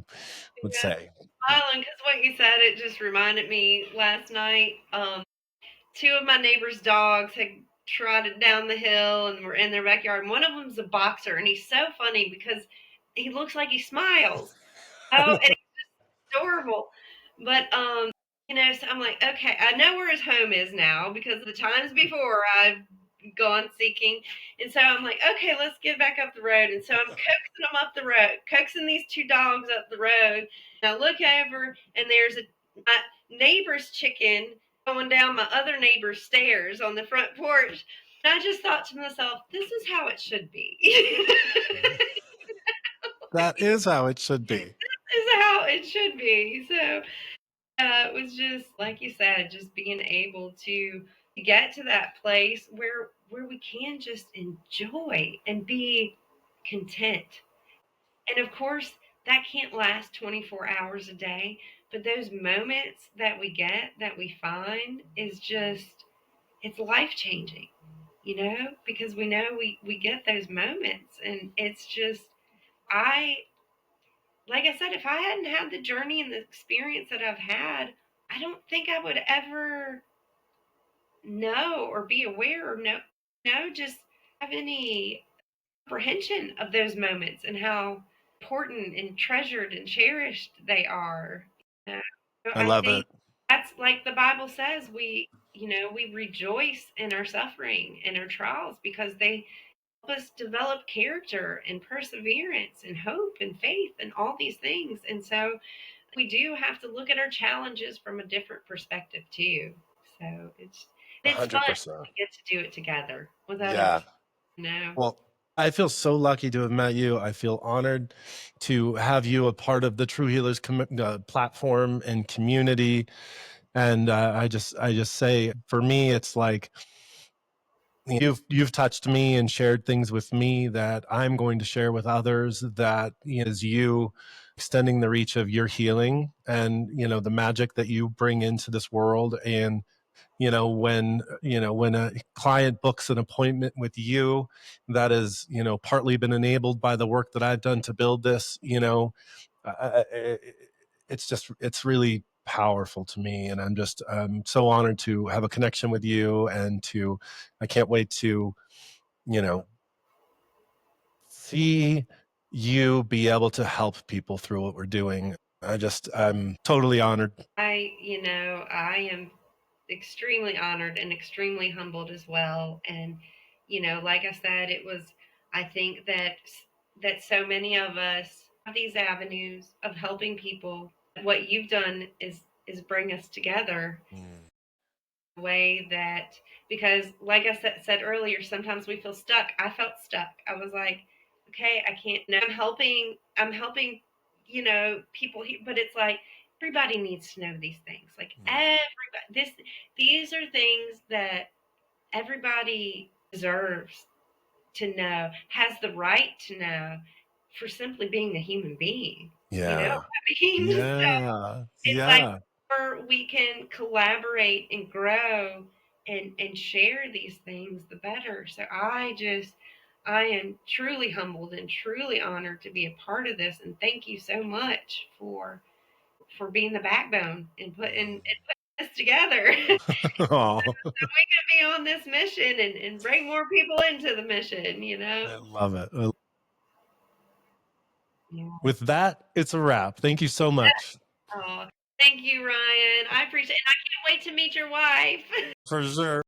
would Yeah, say. smiling because what you said, it just reminded me last night. Two of my neighbor's dogs had trotted down the hill and we're in their backyard. And one of them's a boxer, and he's so funny because he looks like he smiles. Oh, and he's adorable. But so I'm like, okay, I know where his home is now because the times before I've gone seeking. And so I'm like, okay, let's get back up the road. And so I'm coaxing them up the road, coaxing these two dogs up the road. And I look over and there's my neighbor's chicken going down my other neighbor's stairs on the front porch. And I just thought to myself, this is how it should be. That is how it should be. This is how it should be. So it was just like you said, just being able to get to that place where we can just enjoy and be content. And of course, that can't last 24 hours a day, but those moments that we get, that we find, is just, it's life changing, because we know we get those moments. And it's just, I, like I said, if I hadn't had the journey and the experience that I've had, I don't think I would ever know or be aware or just have any comprehension of those moments and how important and treasured and cherished they are. You know? So I I love think it. that's like the Bible says, we rejoice in our suffering and our trials because they help us develop character and perseverance and hope and faith and all these things. And so we do have to look at our challenges from a different perspective too. So it's fun 100%. to get to do it together with other Yeah. people. Well, I feel so lucky to have met you. I feel honored to have you a part of the True Healers platform and community. And I just say, for me, it's like you've touched me and shared things with me that I'm going to share with others. That is you extending the reach of your healing and the magic that you bring into this world. And when a client books an appointment with you, that is partly been enabled by the work that I've done to build this, it's really powerful to me. And I'm so honored to have a connection with you, and I can't wait to see you be able to help people through what we're doing. I'm totally honored. I am extremely honored and extremely humbled as well. And, like I said, I think that so many of us have these avenues of helping people. What you've done is bring us together Mm. in a way that, because like I said earlier, sometimes we feel stuck. I felt stuck. I was like, okay, I can't, no, I'm helping, people here, but it's like, everybody needs to know these things. Like Mm. everybody, these are things that everybody deserves to know, has the right to know, for simply being a human being. You know Yeah. what I mean? So Yeah. it's like, Yeah. where we can collaborate and grow and share these things, the better. So I am truly humbled and truly honored to be a part of this, and thank you so much for being the backbone and putting this together. Oh, We can be on this mission and bring more people into the mission. I love it. Yeah. With that, it's a wrap. Thank you so much. Oh, thank you, Ryan. I appreciate it. And I can't wait to meet your wife. For sure.